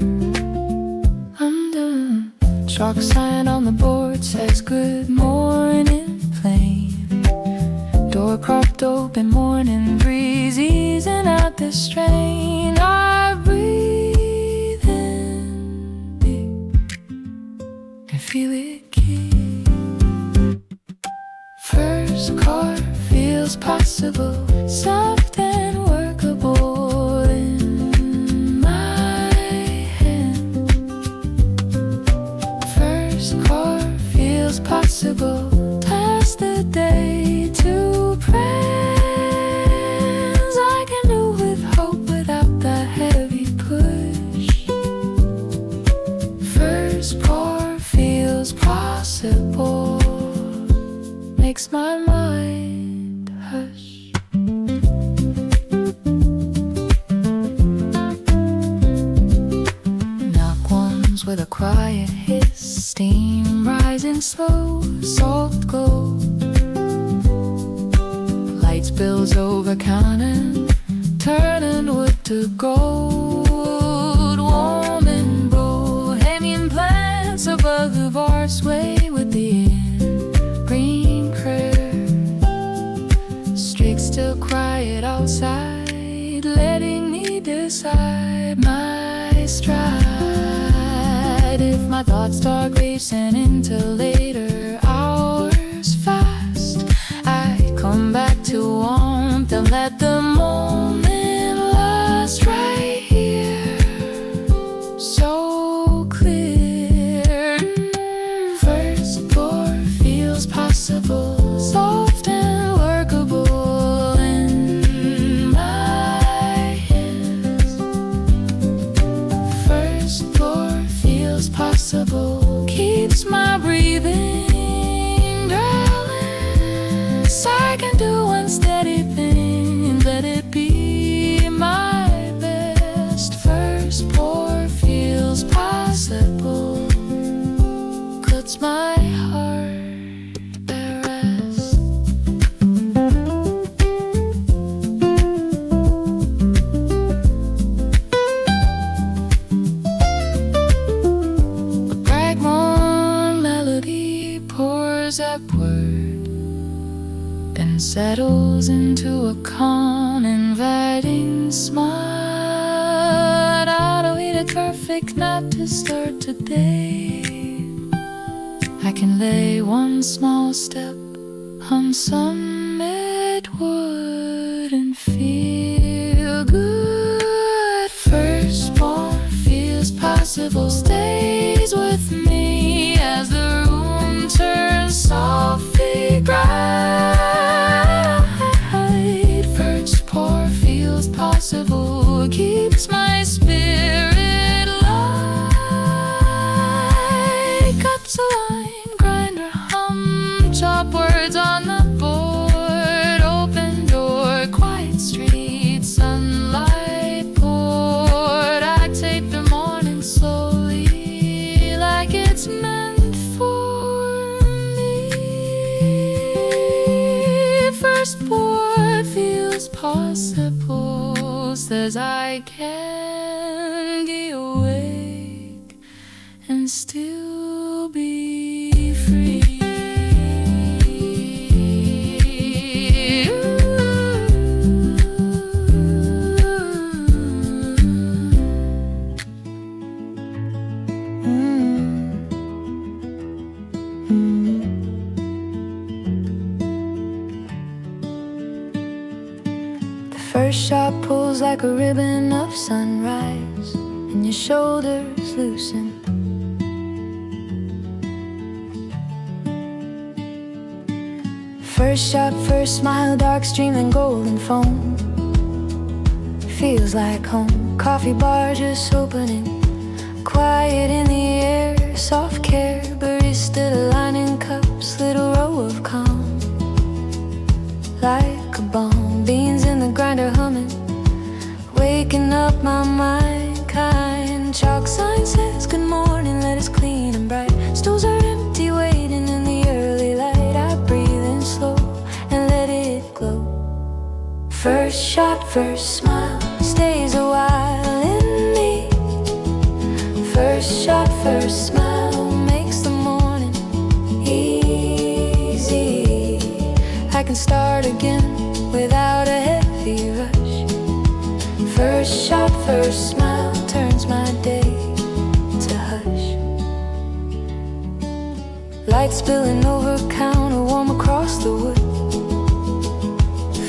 [SPEAKER 3] Undone, chalk sign on the board says good morning plain. Door propped open, morning breeze easing out the strain. I breathe in deep and feel it keep. First car feels possible, soft and workable in my hand. First car feels possible, pass the day to prayers I can do with hope without the heavy push.
[SPEAKER 1] possible makes my mind hush. Knock once with a quiet hiss, steam rising slow, soft glow. Light spills over counter, turning wood to gold. Warm and bohemian plants above the bar sway with the green curve. Streaks still quiet outside, letting me decide my stride. If my thoughts start racing into later hours fast, I come back to warmth and let the moment last right here, so clear. First pour feels possible, soft and workable in my hands. First pour feels possible, keeps my breathing drowless. I can do one steady thing, let it be my best. First pour feels possible, cuts my heart at rest. A bright warm melody pours upward, then settles into a calm, inviting smile. I don't need a perfect night to start today. I can lay one small step on sunlit wood and feel good. First pour feels possible, stays with me as the room turns softly bright. First pour feels possible, keeps my spirit light. Cuts a line, grinder hum, chop words on the board. Open door, quiet street, sunlight poured. I take the morning slowly, like it's meant for me. First pour feels possible, says I can be awake and still be free. The first shot pulls like a ribbon of sunrise, and your shoulders loosen. First shot, first smile, dark streaming golden foam. Feels like home, coffee bar just opening. Quiet in the air, soft care, barista lining cups, little row of calm. Like a bomb, beans in the grinder humming, waking up my mind, kind. Chalk sign says good morning, let us clean and bright. Stools are empty, waiting in the early light. I breathe in slow and let it glow. First shot, first smile, stays a while in me. First shot, first smile, makes the morning easy. I can start again without a heavy rush. First shot, first smile, turns my day to hush. Light spilling over counter, warm across the wood.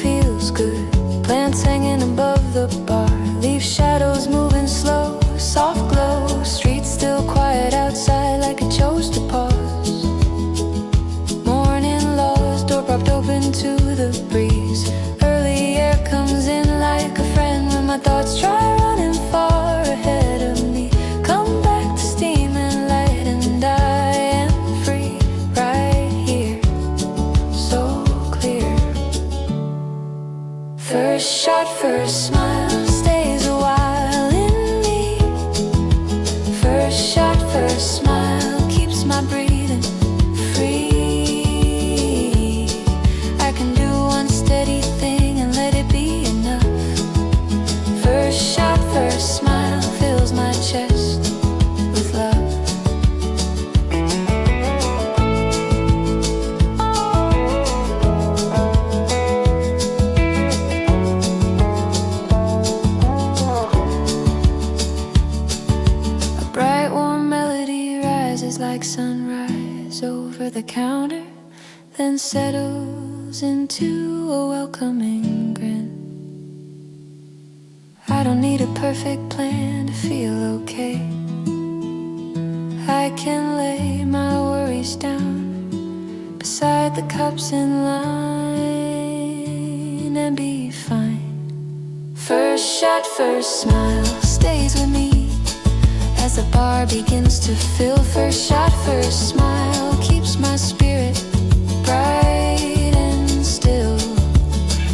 [SPEAKER 1] Feels good, plants hanging above the bar. Leaf shadows moving slow, soft glow. Streets still quiet outside, like it chose to pause. Morning laws, door propped open to the breeze. Early air comes in like a friend when my thoughts try running far ahead of me. Come back to steam and light, and I am free. eyes over the counter, then settles into a welcoming grin. I don't need a perfect plan to feel okay. I can lay my worries down beside the cups in line and be fine. First shot, first smile stays with me as the bar begins to fill. First shot, first smile keeps my spirit bright and still.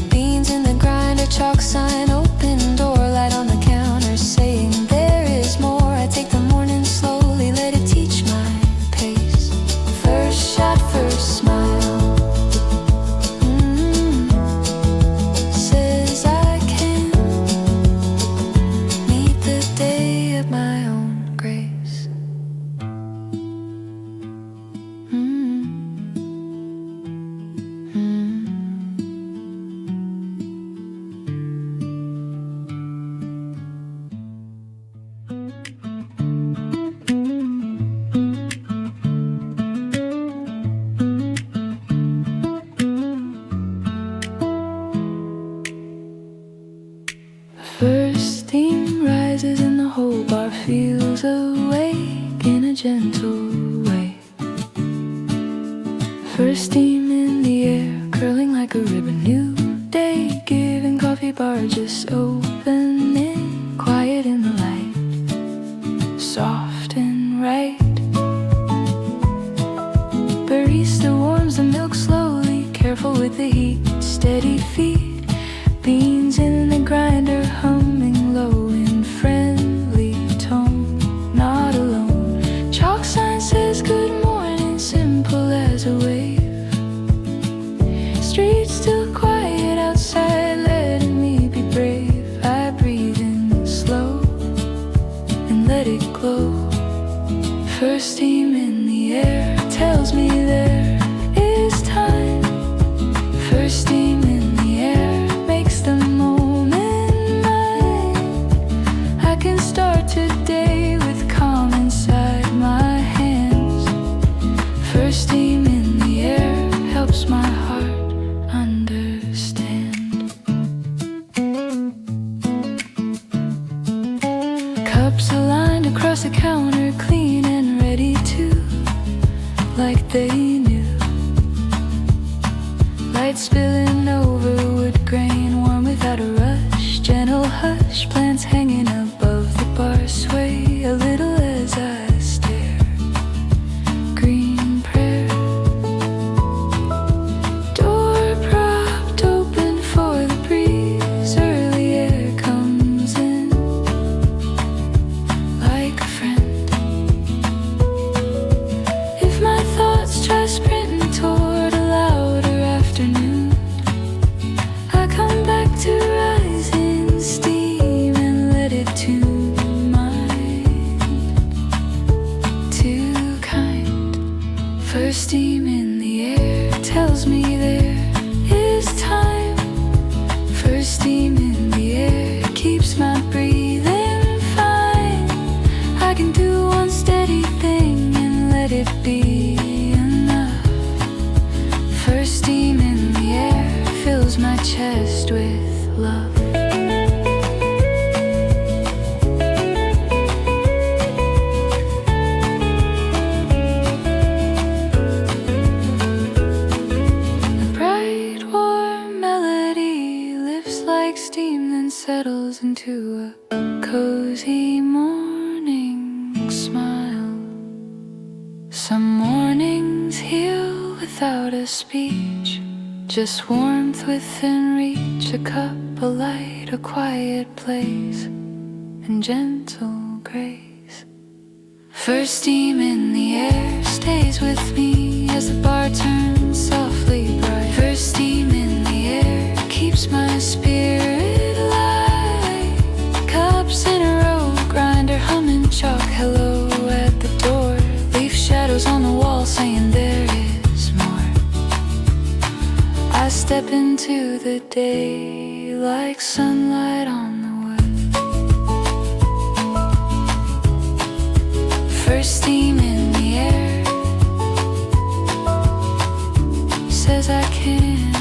[SPEAKER 1] Beans in the grinder, chalk sign, open door, light on the counter saying there is more. I take the morning slowly, let it teach my pace. First shot, first smile. Says I can meet the day at my own grace. First steam rises and the whole bar feels awake in a gentle way. First steam in the air, curling like a ribbon. New day, giving coffee bar just opening. Quiet in the light, soft and right. Barista warms the milk slowly, careful with the heat, steady feet. Beans in the grinder, humming low in friendly tone. Not alone. Chalk sign says good morning, simple as a wave. Street still quiet outside, letting me be brave. I breathe in slow and let it glow. First steam in the air tells me there is time. First steam in the air makes the moment mine. I can start today with calm inside my hands. First steam in the air helps my heart understand. Cups aligned across the counter, clean and ready to, like they knew. Light spilling over wood grain, warm without a rush. Gentle hush, plants hanging above the bar sway a little as I stare. Green prayer. Door propped open for the breeze. Early air comes in like a friend. If my thoughts try sprinting toward a louder afternoon, I come back to rising steam and let it tune mind. Too kind. First steam in the air tells me there is time. First steam in the air keeps my breathing fine. I can do one steady thing and let it be enough. First steam in the air fills my chest with love. The bright warm melody lifts like steam, then settles into a cozy morning smile. Some mornings heal without a speech, just warmth within reach. A cup, a light, a quiet place, and gentle grace. First steam in the air stays with me as the bar turns softly bright. First steam in the air keeps my spirit light. Cups in a row, grinder humming, chalk hello at the door. Leaf shadows on the wall saying there is more. I step into the day like sunlight on the wood. First steam in the air as I can.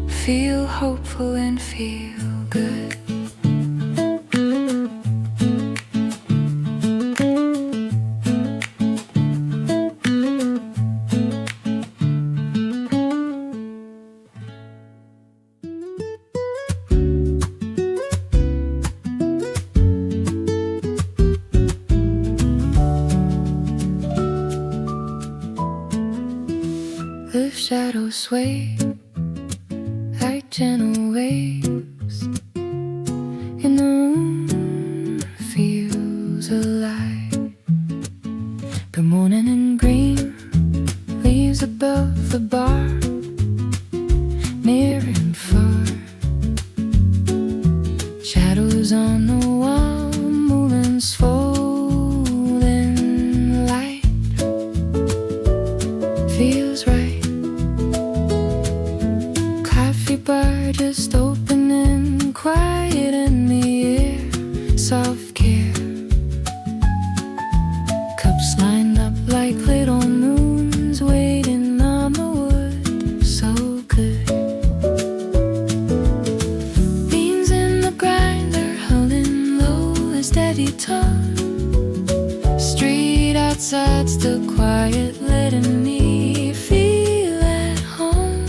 [SPEAKER 1] Feel hopeful and feel good. The shadows sway like gentle waves, and the room feels alive. Good morning in green, leaves above the bar, near and far. Shadows on the wall, moving folding light. Feels right. Coffee bar just opening, quiet in the air, soft care. Cups lined up like little moons, waiting on the wood, so good. Beans in the grinder, humming low, a steady tone. Street outside still quiet, letting me feel at home.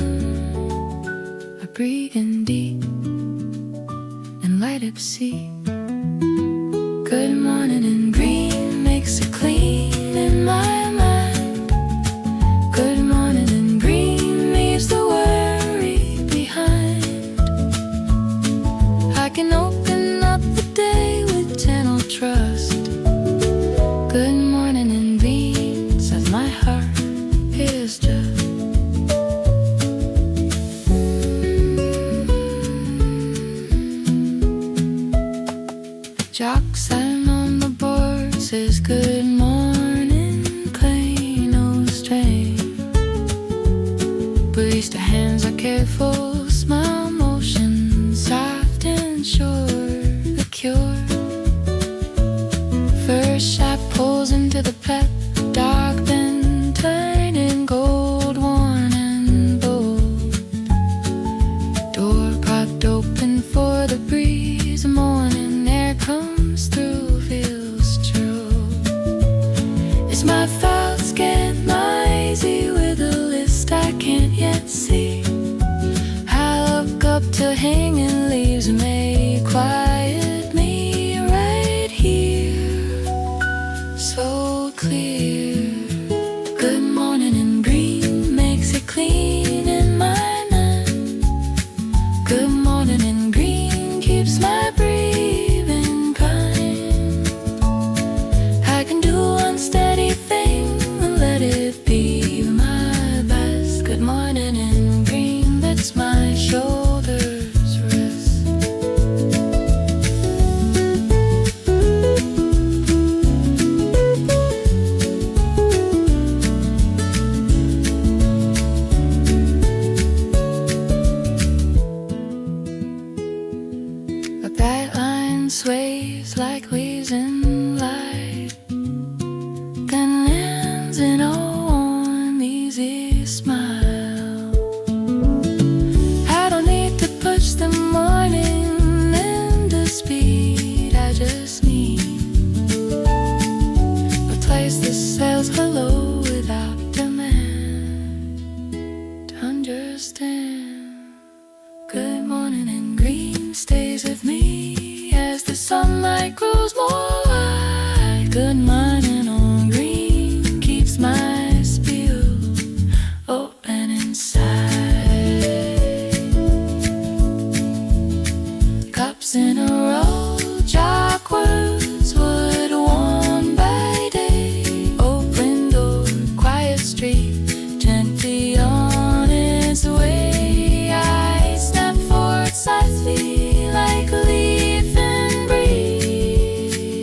[SPEAKER 1] I breathe in deep and light up see. Good morning in green makes it clean in my mind. Good morning in green leaves the worry behind. I can open up the day with gentle trust. Good morning in green says my heart is just. Jock sign on the board says good morning, clay, no strain. Barista hands are careful, smile motion, soft and sure, the cure. First shot pulls into the pep, dark then turning gold, worn and bold. Door propped open for the breeze, morning air comes through, feels true. It's my thoughts get noisy with a list I can't yet see. I look up to hanging leaves may quiet me right here, so clear. Good morning in green makes it clean in my mind. Good morning in green keeps my breathing kind. I can do one steady thing and let it be my best. Good morning in green lets my shoulders rest. A bright line sways like waves in light. Gun lands in a warm, easy smile. I don't need to push the morning into speed. I just need a place that says hello without demand. To understand. Good morning in green stays with me as the sunlight grows more wide. Good morning on green keeps my spill open inside. Cups in a row, jock words, wood warm by day. Open door, quiet street, gently on its way. I step forward softly like a leaf in breeze.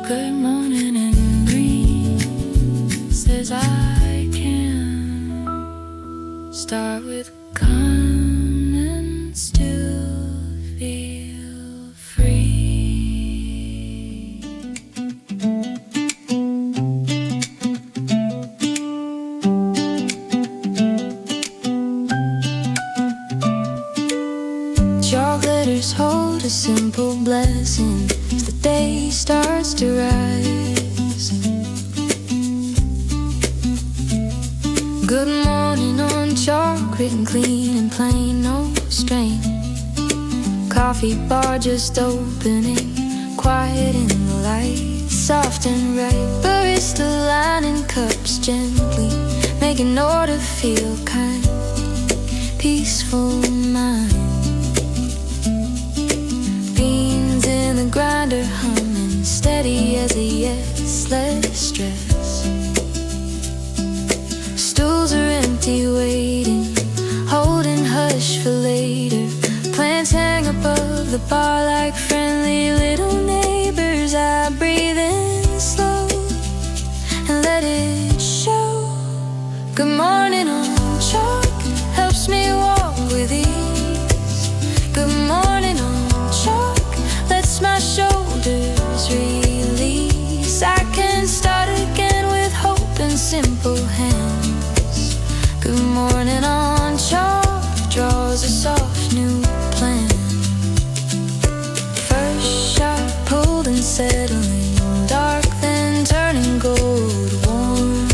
[SPEAKER 1] Good morning in green says I can start with calm and still feel free. simple blessing as the day starts to rise. Good morning on chalk, written clean and plain, no strain. Coffee bar just opening, quiet in the light, soft and right. Barista lining cups gently, making order feel kind, peaceful mind. Beans in the grinder humming, steady as a yes, less stress. Stools are empty waiting, holding hush for later. Plants hang above the bar like friendly little neighbors. I breathe in slow and let it show. Good morning on chalk helps me walk with ease. Good morning on chalk lets my shoulders release. I can start again with hope and simple hands. Good morning on chalk draws a soft new plan. First shot pulled and settling, dark then turning gold, warm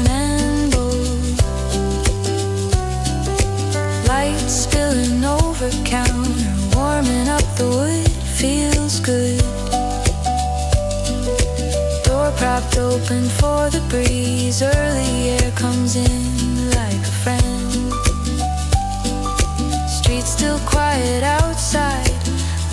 [SPEAKER 1] and bold. Light spilling over counter, warming up the wood, feels good. Door propped open for the breeze, early air comes in like a friend. Streets still quiet outside,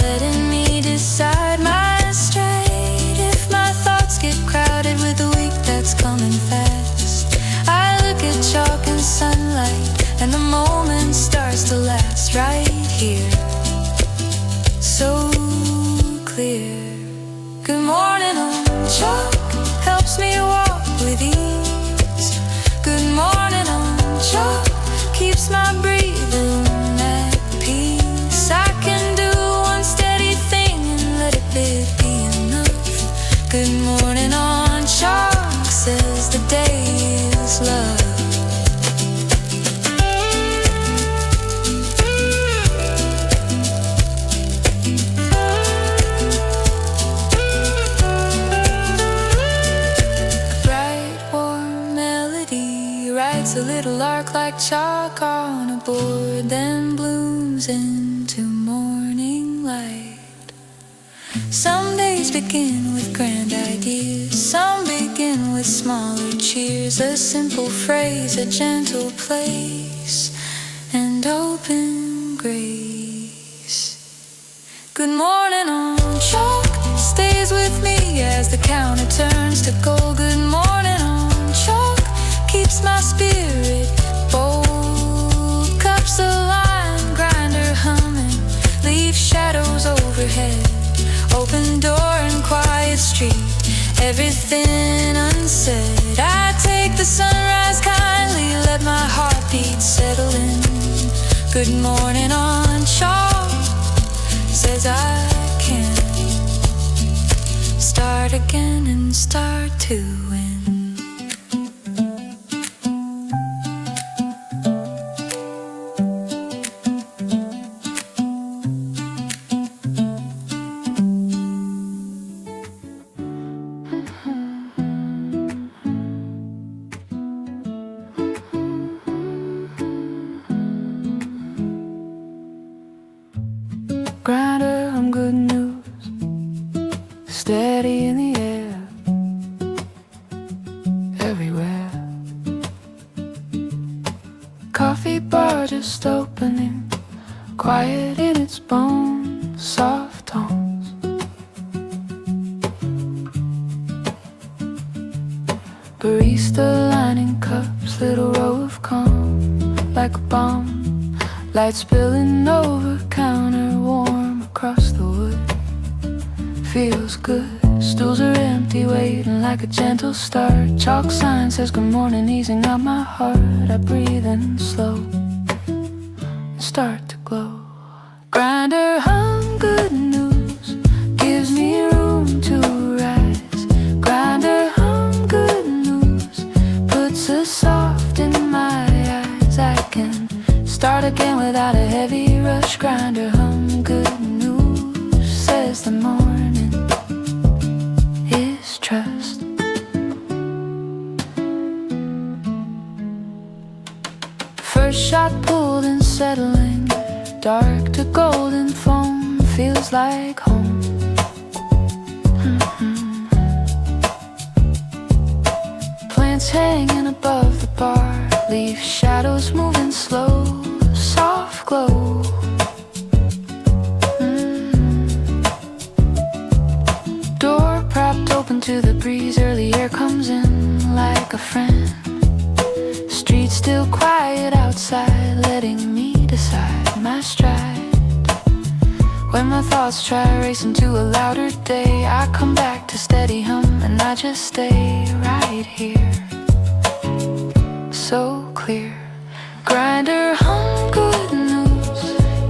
[SPEAKER 1] letting me decide my stride. If my thoughts get crowded with the week that's coming fast, I look at chalk and sunlight, and the moment starts to last right here, so clear. Good morning on chalk helps me walk with ease. Good morning on chalk keeps my breathing at peace. I can do one steady thing and let it be enough. Good morning on chalk says the day is love. A little arc like chalk on a board, then blooms into morning light. Some days begin with grand ideas, some begin with smaller cheers. A simple phrase, a gentle place, and open grace. Good morning on chalk stays with me as the counter turns to gold. Good morning on chalk keeps my spirit bold. Cups aligned, grinder humming, leaf shadows overhead. Open door and quiet street, everything unsaid. I take the sunrise kindly, let my heartbeat settle in. Good morning on chalk says I can start again and start to win.
[SPEAKER 2] Grinder, I'm good news, steady in the air, everywhere. Coffee bar just opening, quiet in its bones, soft tones. Barista lining cups, little row of calm, like a bomb. Light spilling over counter, warm across the wood, feels good. Stools are empty, waiting like a gentle start. Chalk sign says good morning, easing out my heart. I breathe in slow and start to glow. Grinder hum, good news, gives me room to rise. Grinder hum, good news, puts a soft in my eyes. I can start again without a heavy rush. Grinder hum, good news.
[SPEAKER 1] the morning is trust. First shot pulled and settling, dark to golden foam, feels like home. Plants hanging above the bar, leaf shadows moving slow, soft glow. Door propped open to the breeze, early air comes in like a friend. Street still quiet outside, letting me decide my stride. When my thoughts try racing to a louder day, I come back to steady hum and I just stay right here. So clear. Grinder hum, good news,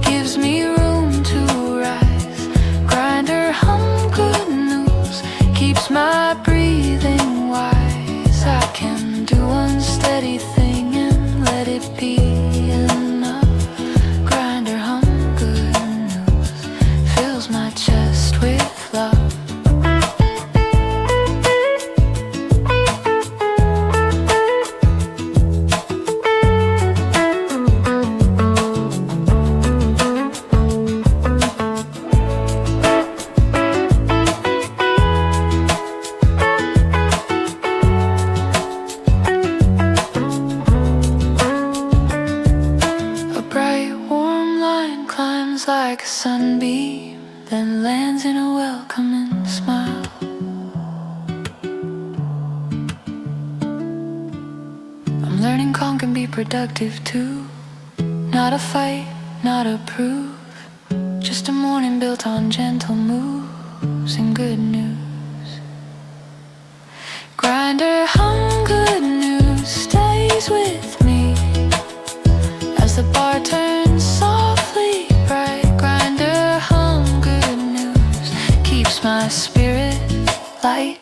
[SPEAKER 1] gives me room to rise. Grinder hum, good news, keeps my breathing wise. I can do one steady thing and let it be enough. Grinder hum, good news, fills my chest with love. Like a sunbeam, then lands in a welcoming smile. I'm learning calm can be productive too. Not a fight, not a proof, just a morning built on gentle moves and good news. Grinder hum, good news stays with me as the bar turns softly bright. Grinder hum, good news keeps my spirit light.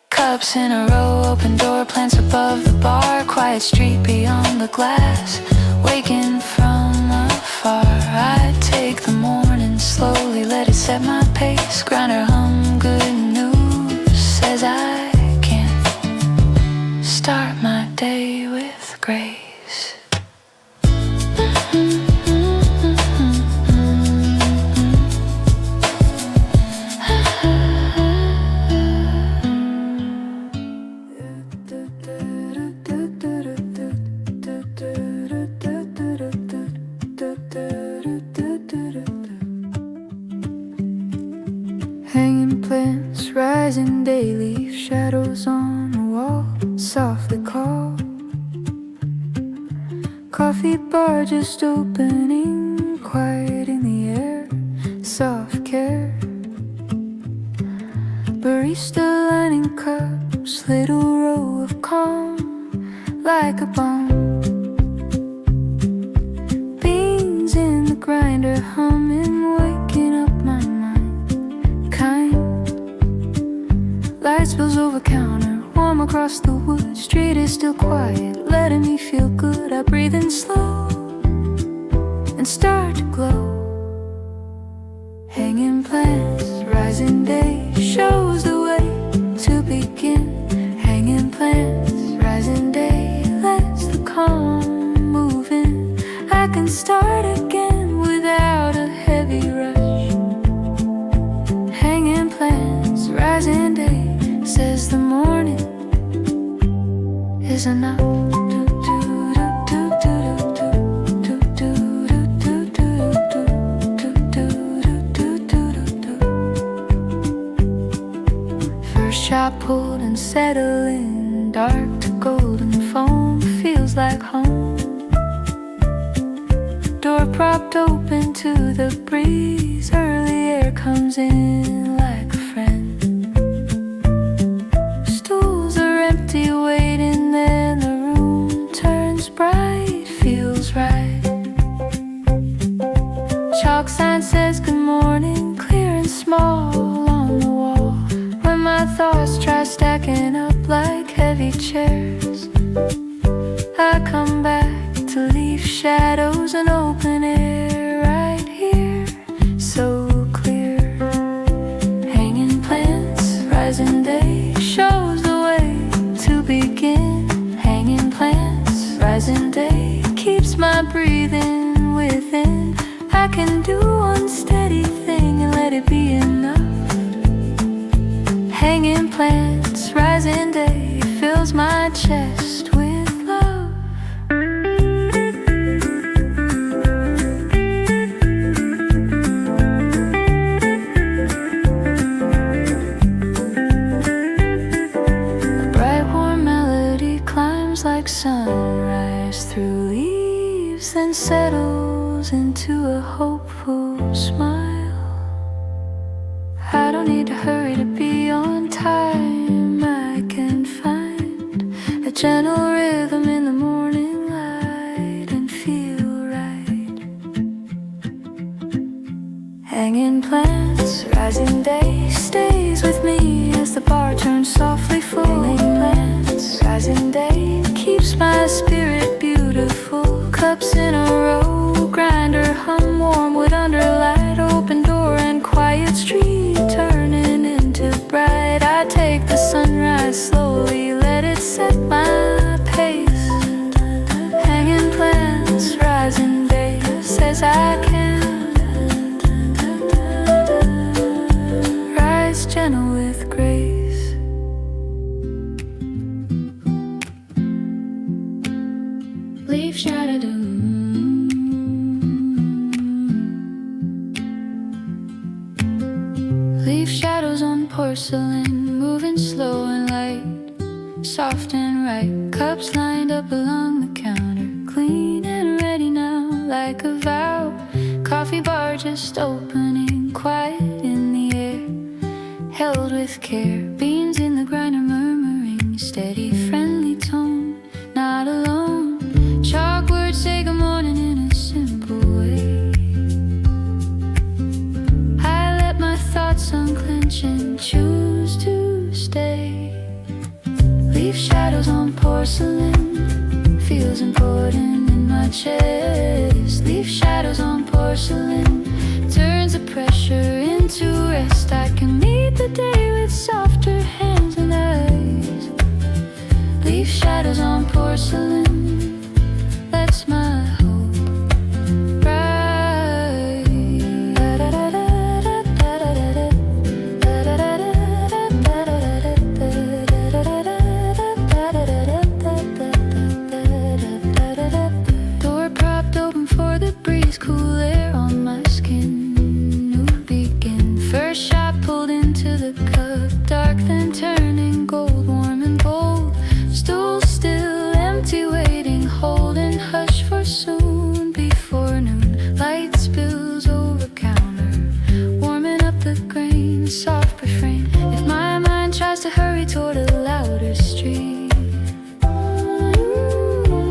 [SPEAKER 1] Cups in a row, open door, plants above the bar. Quiet street beyond the glass, waking from afar. I take the morning slowly, let it set my pace. Grinder hum, good news says I can start my day with grace. Hanging plants, rising daily, shadows on the wall, softly call. Coffee bar just opening, quiet in the air, soft care. Barista lining cups, little row of calm, like a bomb. Beans in the grinder humming, waking up my mind. Kind light spills over counter, warm across the wood. Street is still quiet, letting me feel good. I breathe in slow and start to glow. Hanging plants, rising day shows the way to begin. Hanging plants, rising day lets the calm move in. I can start again without a heavy rush. Hanging plants, rising day says the morning is enough. First shot pulled and settling, dark to golden foam, feels like home. Door propped open to the breeze, early air comes in like a friend. Stools are empty, waiting, then the room turns bright, feels right. Chalk sign says good morning, clear and small on the wall. When my thoughts try stacking up like heavy chairs, I come back to leave shadows and open air right here, so clear. like sunrise through leaves, then settles into a hopeful smile. I don't need to hurry to be on time. I can find a gentle rhythm in the morning light and feel right. Hanging plants, rising day stays with me as the bar turns softly full. Hanging plants, rising day keeps my spirit beautiful. Cups in a row, grinder hum, warm wood under light, open door and quiet street turning into bright. I take the sunrise slowly, let it set my pace. Hanging plants, rising day says I can rise gentle with grace. Leaf shadow doom. Leaf shadows on porcelain, moving slow and light, soft and right. Cups lined up along the counter, clean and ready now, like a vow. Coffee bar just opening, quiet in the air, held with care. Beans in the grinder murmuring, steady, friendly tone, not alone. Chalk words say good morning in a simple way. I let my thoughts unclench and choose to stay. Leaf shadows on porcelain, feels important in my chest. Leaf shadows on porcelain, turns the pressure into rest. I can meet the day with softer hands and eyes. Leaf shadows on porcelain, that's my hope rise. Door propped open for the breeze, cool air on my skin. New begin, first shot pulled into the cup, dark then turning gold, warm and bold. Stool still empty, waiting, holding hush for soon. Before noon, light spills over counter, warming up the grain, soft refrain. If my mind tries to hurry toward a louder street,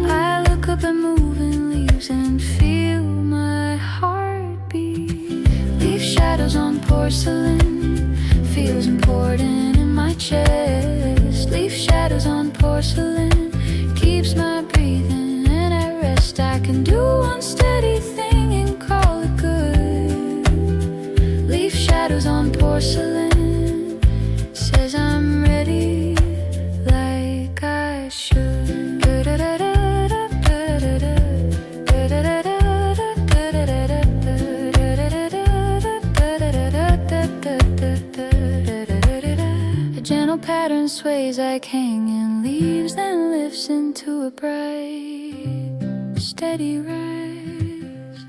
[SPEAKER 1] I look up at moving leaves and feel my heart beat. Leaf shadows on porcelain, feels important in my chest. Leaf shadows on porcelain, keeps my breathing and at rest. I can do one steady thing and call it good. Leaf shadows on porcelain, says I'm ready like I should. A gentle pattern sways like hanging leaves, then lifts into a bright, steady rise.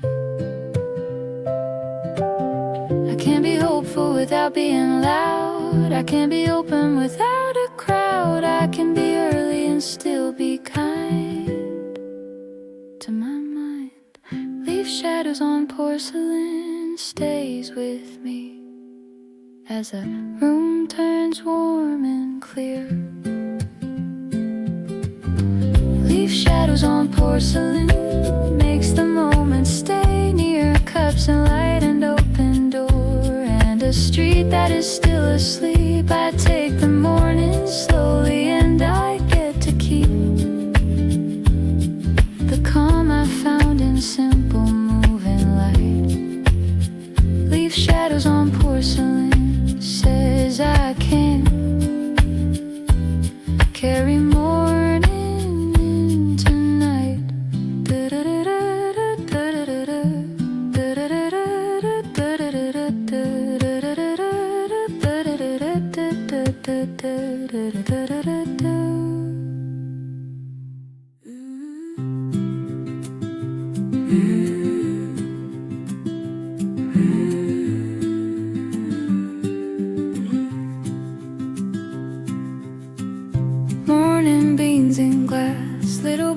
[SPEAKER 1] I can't be hopeful without being loud. I can't be open without a crowd. I can be early and still be kind to my mind. Leaf shadows on porcelain stays with me as the room turns warm and clear. Leaf shadows on porcelain makes the moment stay near. Cups and light and open door and a street that is still asleep. I take the morning slowly and I get to keep the calm I found in simple moving light. Leaf shadows on porcelain says I can carry morning into night.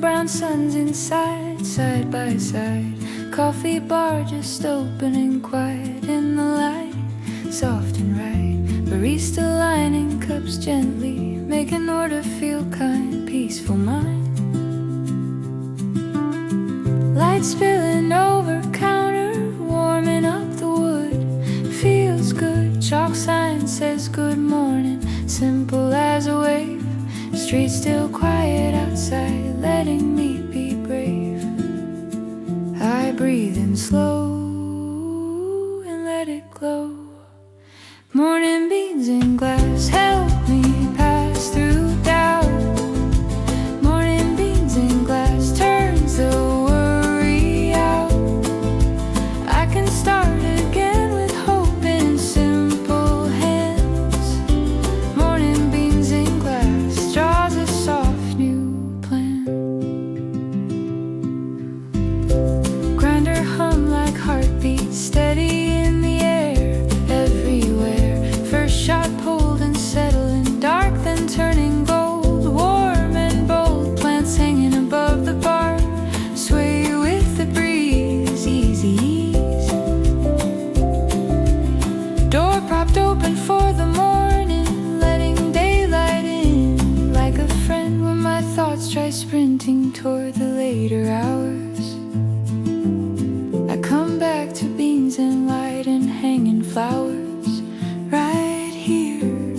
[SPEAKER 1] brown suns inside, side by side. Coffee bar just opening quiet in the light, soft and right. Barista lining cups gently, making order feel kind, peaceful mind. Light spilling over counter, warming up the wood. Feels good, chalk sign says good morning, simple as a wave. Street still quiet outside, letting me be brave. I breathe in slow and let it glow. Morning beans in glass help me pass through doubt. Morning beans in glass turns the worry out. I can start again with hope in simple hands. Morning beans in glass draws a soft new plan. Grinder hum like heartbeats, steady in the air, everywhere. First shot pulled and settling, dark then turning gold. Warm and bold, plants hanging above the bar, sway with the breeze, easy ease. Door propped open for the morning, letting daylight in. Like a friend when my thoughts try sprinting toward the later hours, I come back to beans and light and hanging flowers. Right here,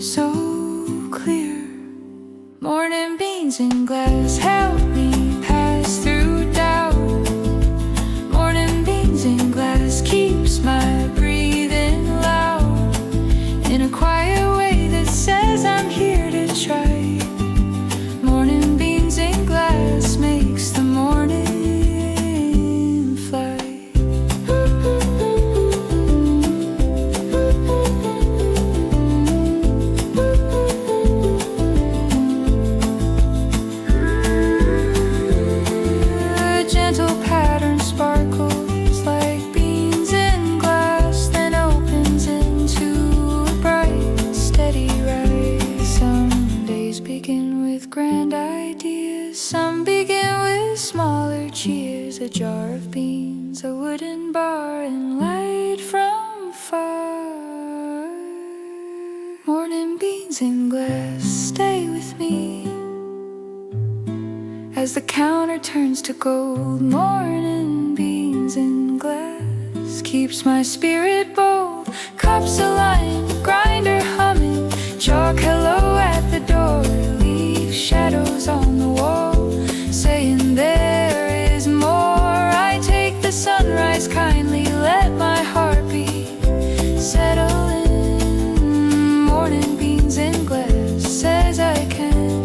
[SPEAKER 1] so clear. Morning beans in glass help me pass through doubt. Morning beans in glass keeps my breathing loud, in a quiet way that says I'm here to try. Morning beans in glass makes the morning fly. A gentle pattern sparkles like beans in glass, then opens into a bright, steady rise. Some days begin with grand ideas, some begin with smaller cheers. A jar of beans, a wooden bar, and light from far. Morning beans in glass, stay with me as the counter turns to gold. Morning beans in glass keeps my spirit bold. Cups aligned, grinder humming, chalk hello at the door. Leave shadows on the wall, saying there is more. I take the sunrise kindly, let my heartbeat settle in. Morning beans in glass says I can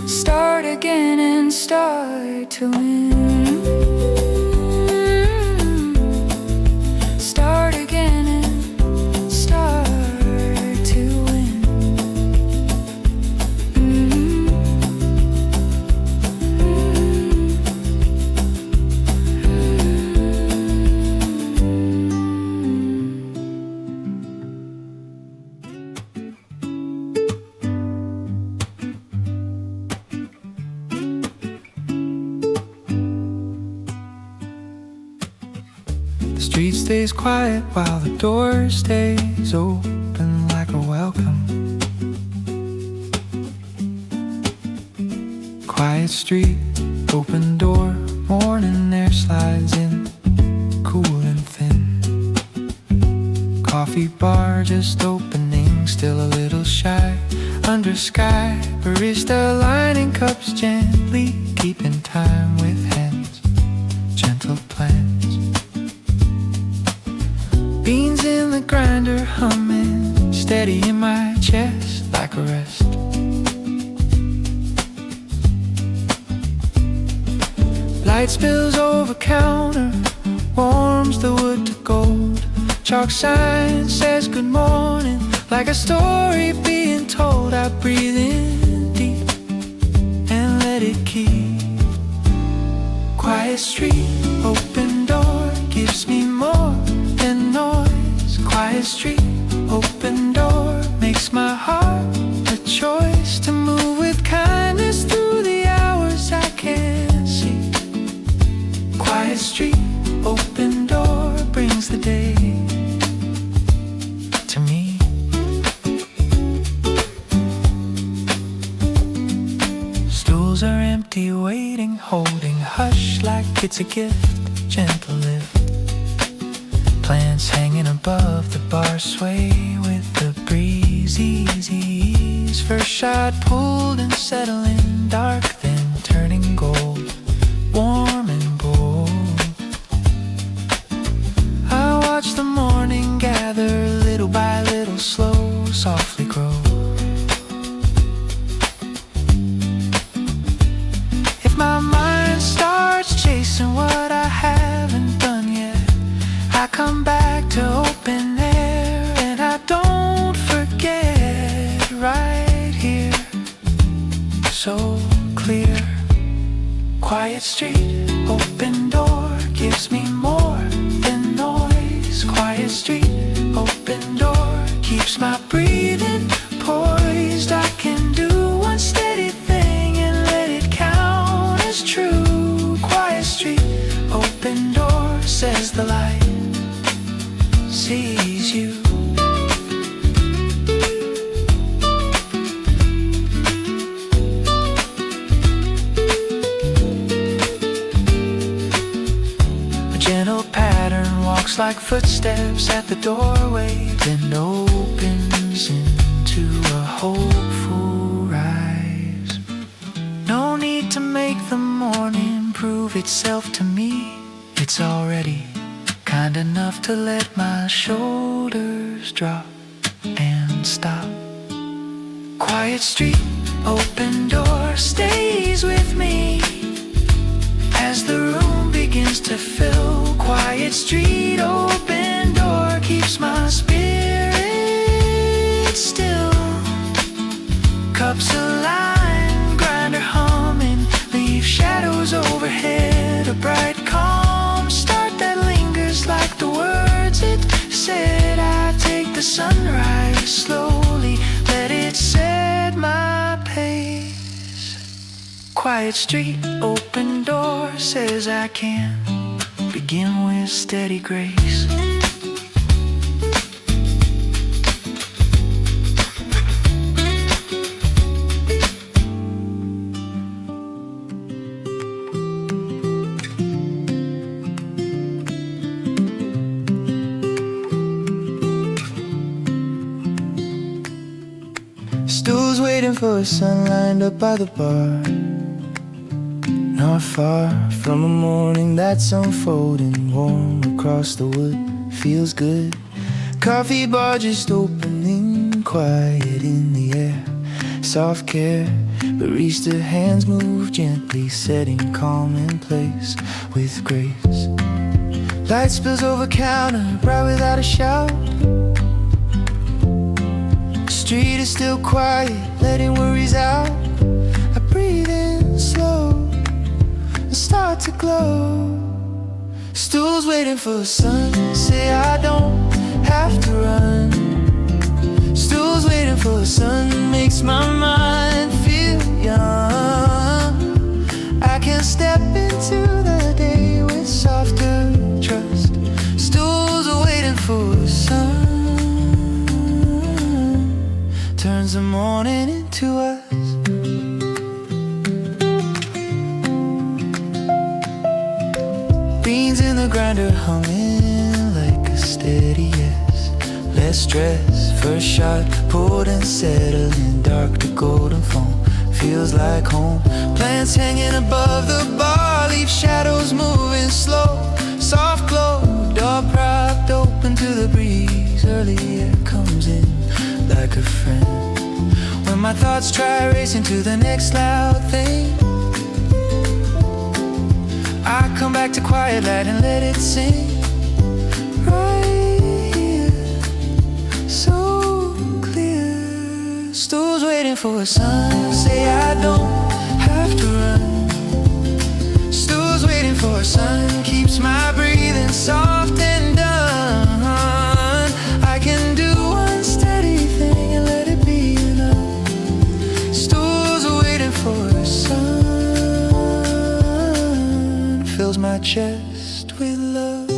[SPEAKER 1] start again and start to win. Start again and start to win.
[SPEAKER 3] The street stays quiet while the door stays open like a welcome. Quiet street, open door, morning air slides in, cool and thin. Coffee bar just opening, still a little shy. Under sky, barista lining cups gently, keeping time with hands, gentle plans. Beans in the grinder humming, steady in my chest like a rest. Light spills over counter, warms the wood to gold. Chalk sign says good morning, like a story being told. I breathe in deep and let it keep. Quiet street, open door, gives me more than noise. Quiet street, open door, makes my heart a choice to move with kindness. stools are empty, waiting, holding, hush like it's a gift, gentle lift. Plants hanging above the bar sway with the breeze, easy ease. First shot pulled and settling, dark then turning gold, warm and bold. I watch the morning gather, little by little, slow, softly grow. If my mind starts chasing what I haven't done yet, I come back to open air, and I don't forget. Right here, so clear. Quiet street, open door, gives me more than noise. Quiet street, open door, keeps my breathing poised. I can do one steady thing and let it count as true. Quiet street, open door, says the light sees you. A gentle pattern walks like footsteps at the doorway, then opens into a hopeful rise. No need to make the morning prove itself to me. It's already kind enough to let my shoulders drop and stop. Quiet street, open door, stays with me as the room begins to fill. Quiet street, open door, keeps my spirit still. Cups align, grinder humming, leave shadows overhead. A bright calm start that lingers like the words it said. I take the sunrise slowly, let it set my pace. Quiet street, open door, says I can begin with steady grace. Stools waiting for sun, lined up by the bar. Not far from a morning that's unfolding, warm across the wood, feels good. Coffee bar just opening, quiet in the air, soft care. Barista hands move gently, setting calm in place with grace. Light spills over counter, bright without a shout. Street is still quiet, letting worries out. I breathe in slow and start to glow. Stools waiting for the sun, say I don't have to run. Stools waiting for the sun, makes my mind feel young. I can step into the day with softer trust. Stools are waiting for the sun, turns the morning into us. Beans in the grinder humming like a steady yes. Less stress, first shot pulled and settling, dark to golden foam, feels like home. Plants hanging above the bar, leave shadows moving slow. Soft glow, door propped open to the breeze. Early air comes in like a friend. When my thoughts try racing to the next loud thing, I come back to quiet light and let it sing. Right here, so clear. Stools waiting for a sun, say I don't have to run. Stools waiting for a sun, keeps my breathing soft and done. I can do one steady thing and let it be enough. Stools are waiting for a sun, fills my chest with love.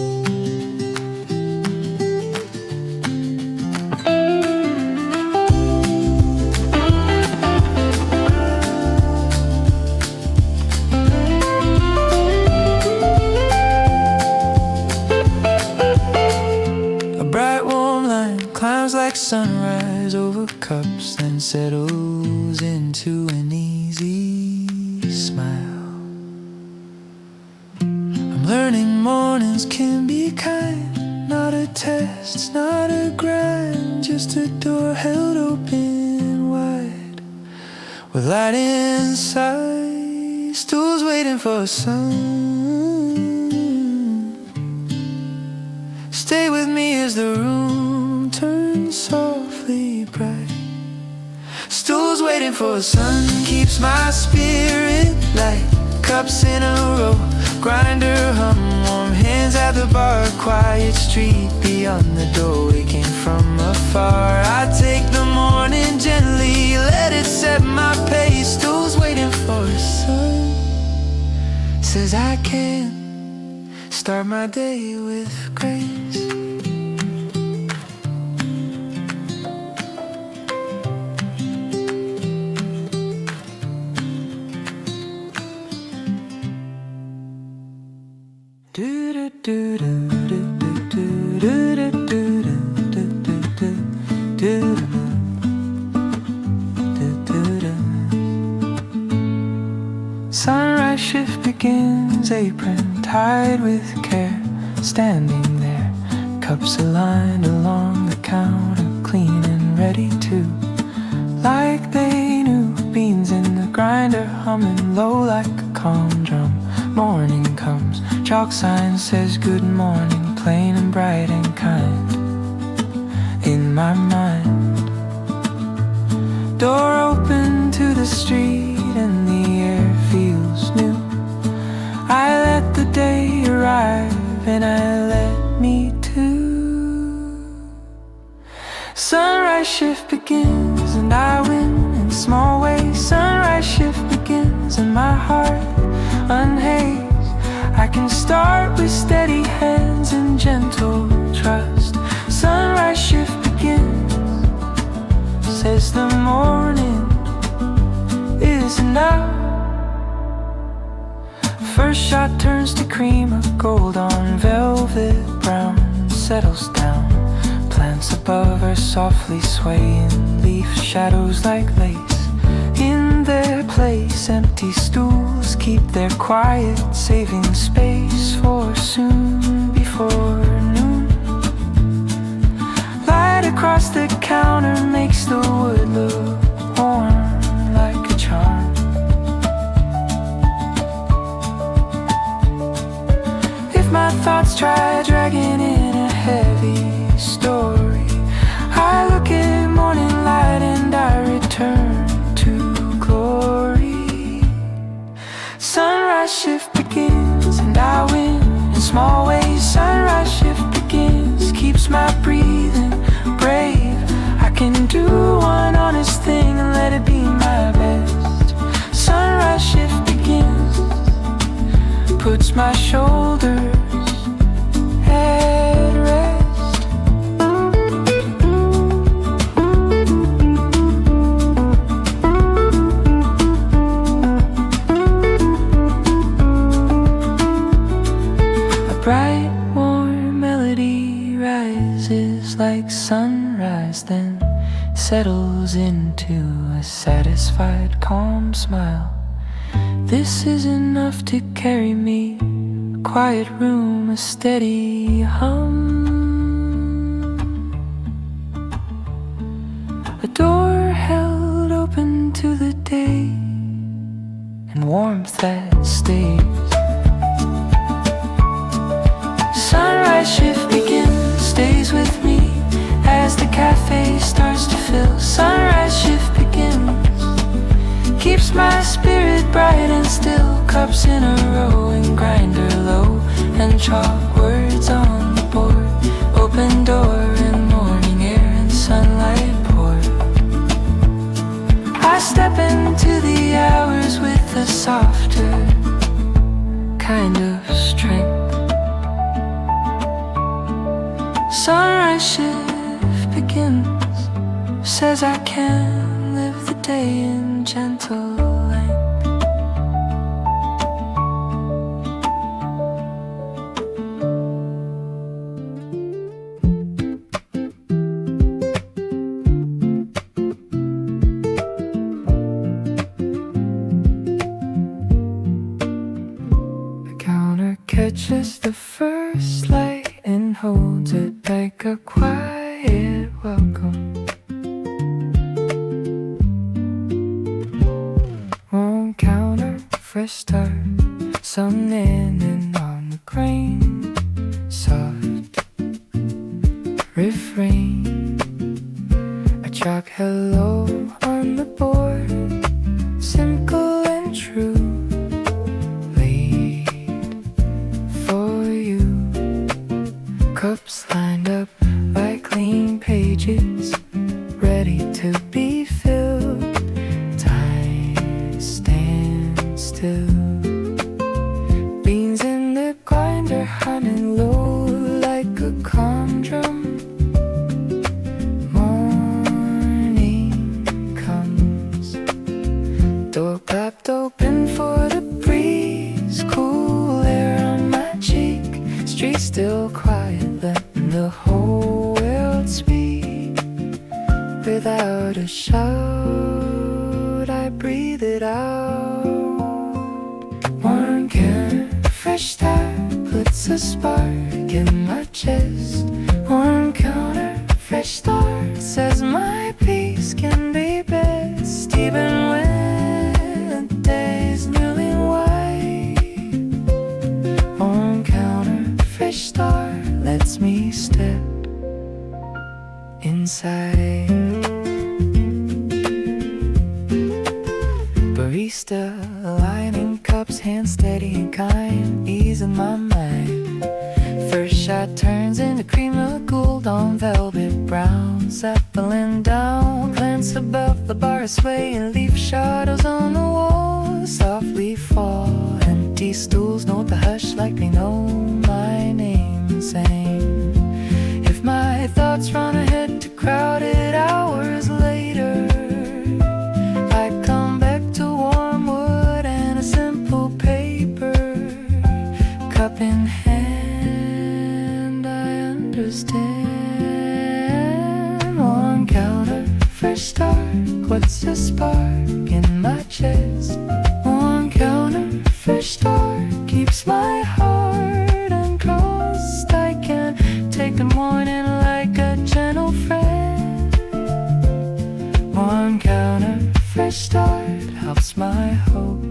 [SPEAKER 3] to an easy smile. I'm learning mornings can be kind, not a test, it's not a grind, just a door held open wide with light inside. Stools waiting for sun. Stay with me as the room turns softly bright. Stools waiting for sun keeps my spirit light. Cups in a row, grinder hum, warm hands at the bar, quiet street beyond the door, waking from afar. I take the morning gently, let it set my pace. Stools waiting for sun, says I can start my day with grace. Sunrise shift begins, apron tied with care, standing there, cups aligned along the counter, clean and ready to, like they knew. Beans in the grinder humming low like a calm drum. Morning comes, chalk sign says good morning, plain and bright and kind. In my mind, door open to the street and the air feels new. I let the day arrive and I let me too. Sunrise shift begins and I win in small ways. Sunrise shift begins and my heart unhazed. I can start with steady hands and gentle trust. Sunrise shift begins, says the morning is enough. First shot turns to cream of gold on velvet brown, settles down. Plants above are softly swaying, leaf shadows like lace. In their place, empty stools keep their quiet, saving space for soon before noon. Light across the counter makes the wood look warm like a charm. If my thoughts try dragging in a heavy story, I look at morning light and I return to glory. Sunrise shift begins and I win in small ways. Sunrise shift begins, keeps my breathing brave. I can do one honest thing and let it be my best. Sunrise shift begins, puts my shoulders at rest. Bright, warm melody rises like sunrise, then settles into a satisfied, calm smile. This is enough to carry me, a quiet room, a steady hum. A door held open to the day, and warmth that stays. Sunrise shift begins, stays with me as the cafe starts to fill. Sunrise shift begins, keeps my spirit bright and still. Cups in a row and grinder low, and chalk words on the board. Open door and morning air and sunlight pour. I step into the hours with a softer kind of strength. Sunrise shift begins, says I can live the day in gentle length.
[SPEAKER 2] catches the first light and holds it like a quiet welcome. Won't counter, fresh start, some linen on the grain, soft refrain, a chalk hello on the board, simple and true, laid for you. Cups lined up like clean pages, ready to be filled. Time stands still. Beans in the grinder humming low like a calm drum. Door clapped open for the breeze, cool air on my cheek. Street still quiet, letting the whole world speak. Without a shout, I breathe it out. One can, fresh start, puts a spark in my chest. One counter, fresh start, says my peace can be best, even when days newly white. On counter, fresh start lets me step inside. Barista, lining cups, hand steady and kind, easing my mind. First shot turns into cream of gold on velvet brown, zeppelin down, glance above the bar, swaying leaf shadows on the wall softly fall. Empty stools note the hush like they know my name, saying, if my thoughts run ahead to crowded hours later, I come back to warm wood and a simple paper, cup in hand, I understand. One counter, fresh start, what's a spark in my chest? One counter, fresh start, keeps my heart uncrossed. I can take the morning like a gentle friend. One counter, fresh start, helps my hope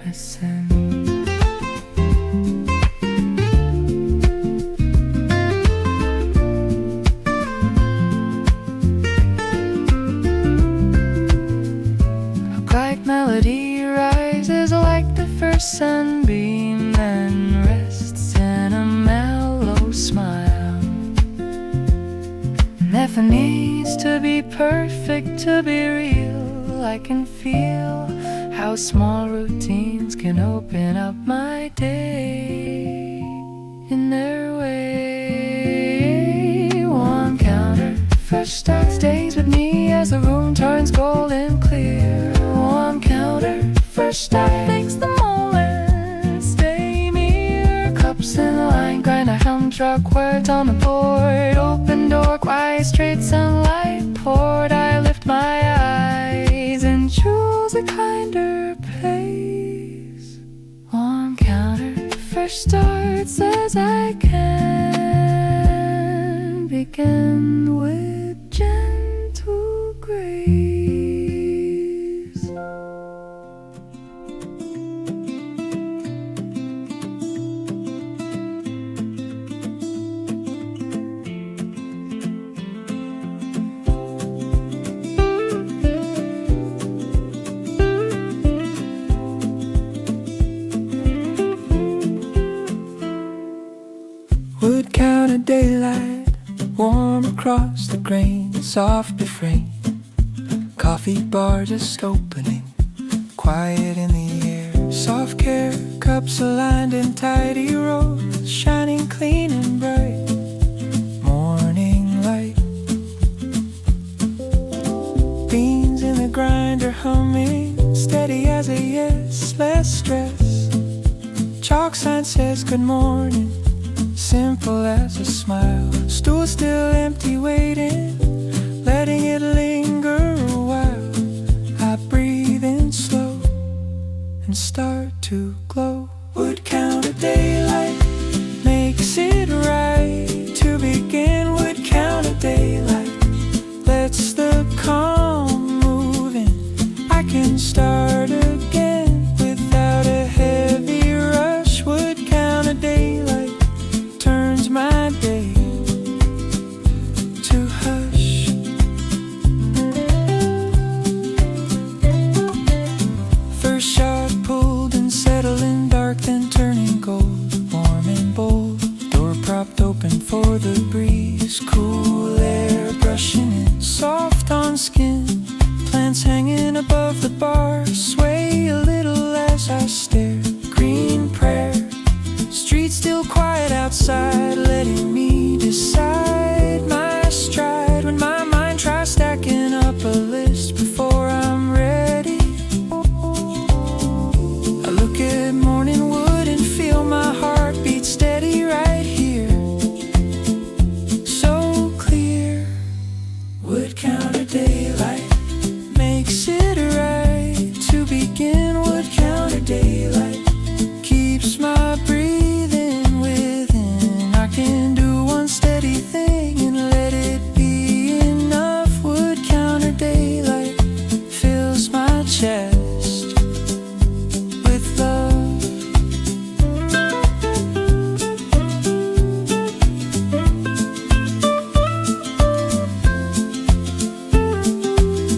[SPEAKER 2] ascend. Melody rises like the first sunbeam, then rests in a mellow smile. Never needs to be perfect to be real. I can feel how small routines can open up my day in their way. One counter, fresh start, stays with me as the room turns golden clear. One counter, fresh start, thanks the moment, stay near. Cups in the line, grinder, humdrum words on the board. Open door, quiet, straight sunlight poured. I lift my eyes and choose a kinder pace. One counter, fresh start, says I can begin with gentle grace. Would count a daylight, warm across the grain, soft refrain. Coffee bar just opening, quiet in the air. Soft care, cups aligned in tidy rows, shining clean and bright. Morning light, beans in the grinder humming, steady as a yes, less stress. Chalk sign says good morning, simple as a smile. Stool still empty waiting, letting it linger a while. I breathe in slow and start to glow. Wood counter daylight makes it right to begin. Wood counter daylight lets the calm move in. I can start again without a heavy rush. Wood counter daylight turns my day to hush. First shot pulled and settling dark, then turning gold, warm and bold. Door propped open for the breeze, cool air brushing in, soft on skin. Plants hanging above the bar sway a little as I stare. Green prayer, street still quiet outside, letting me decide my stride. When my mind tries stacking up a list before I'm ready, I look at morning wood and feel my heart beat steady right here. So clear, wood counter daylight makes it right to begin. Wood counter daylight keeps my breathing within. I can do one steady thing and let it be enough. Wood counter daylight fills my chest with love.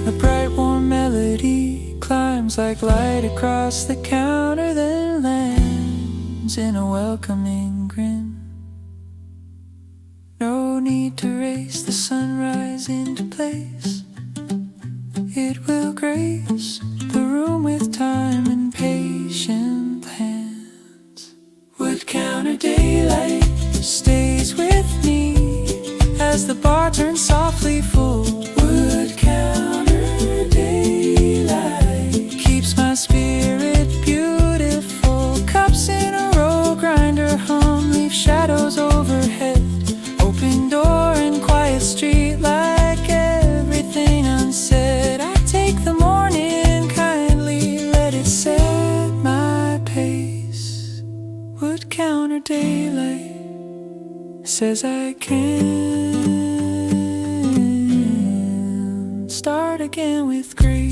[SPEAKER 2] A bright warm melody climbs like light across the counter, then lands in a welcoming grin. No need to race the sunrise into place. It will grace the room with time and patient hands. Wood counter daylight stays with me as the bar turns softly full. Wood counter daylight keeps my spirit beautiful. Cups in a row, grinder hum, leave shadows overhead. Open door and quiet street, like everything unsaid. I take the morning kindly, let it set my pace. Wood counter daylight says I can start again with grace.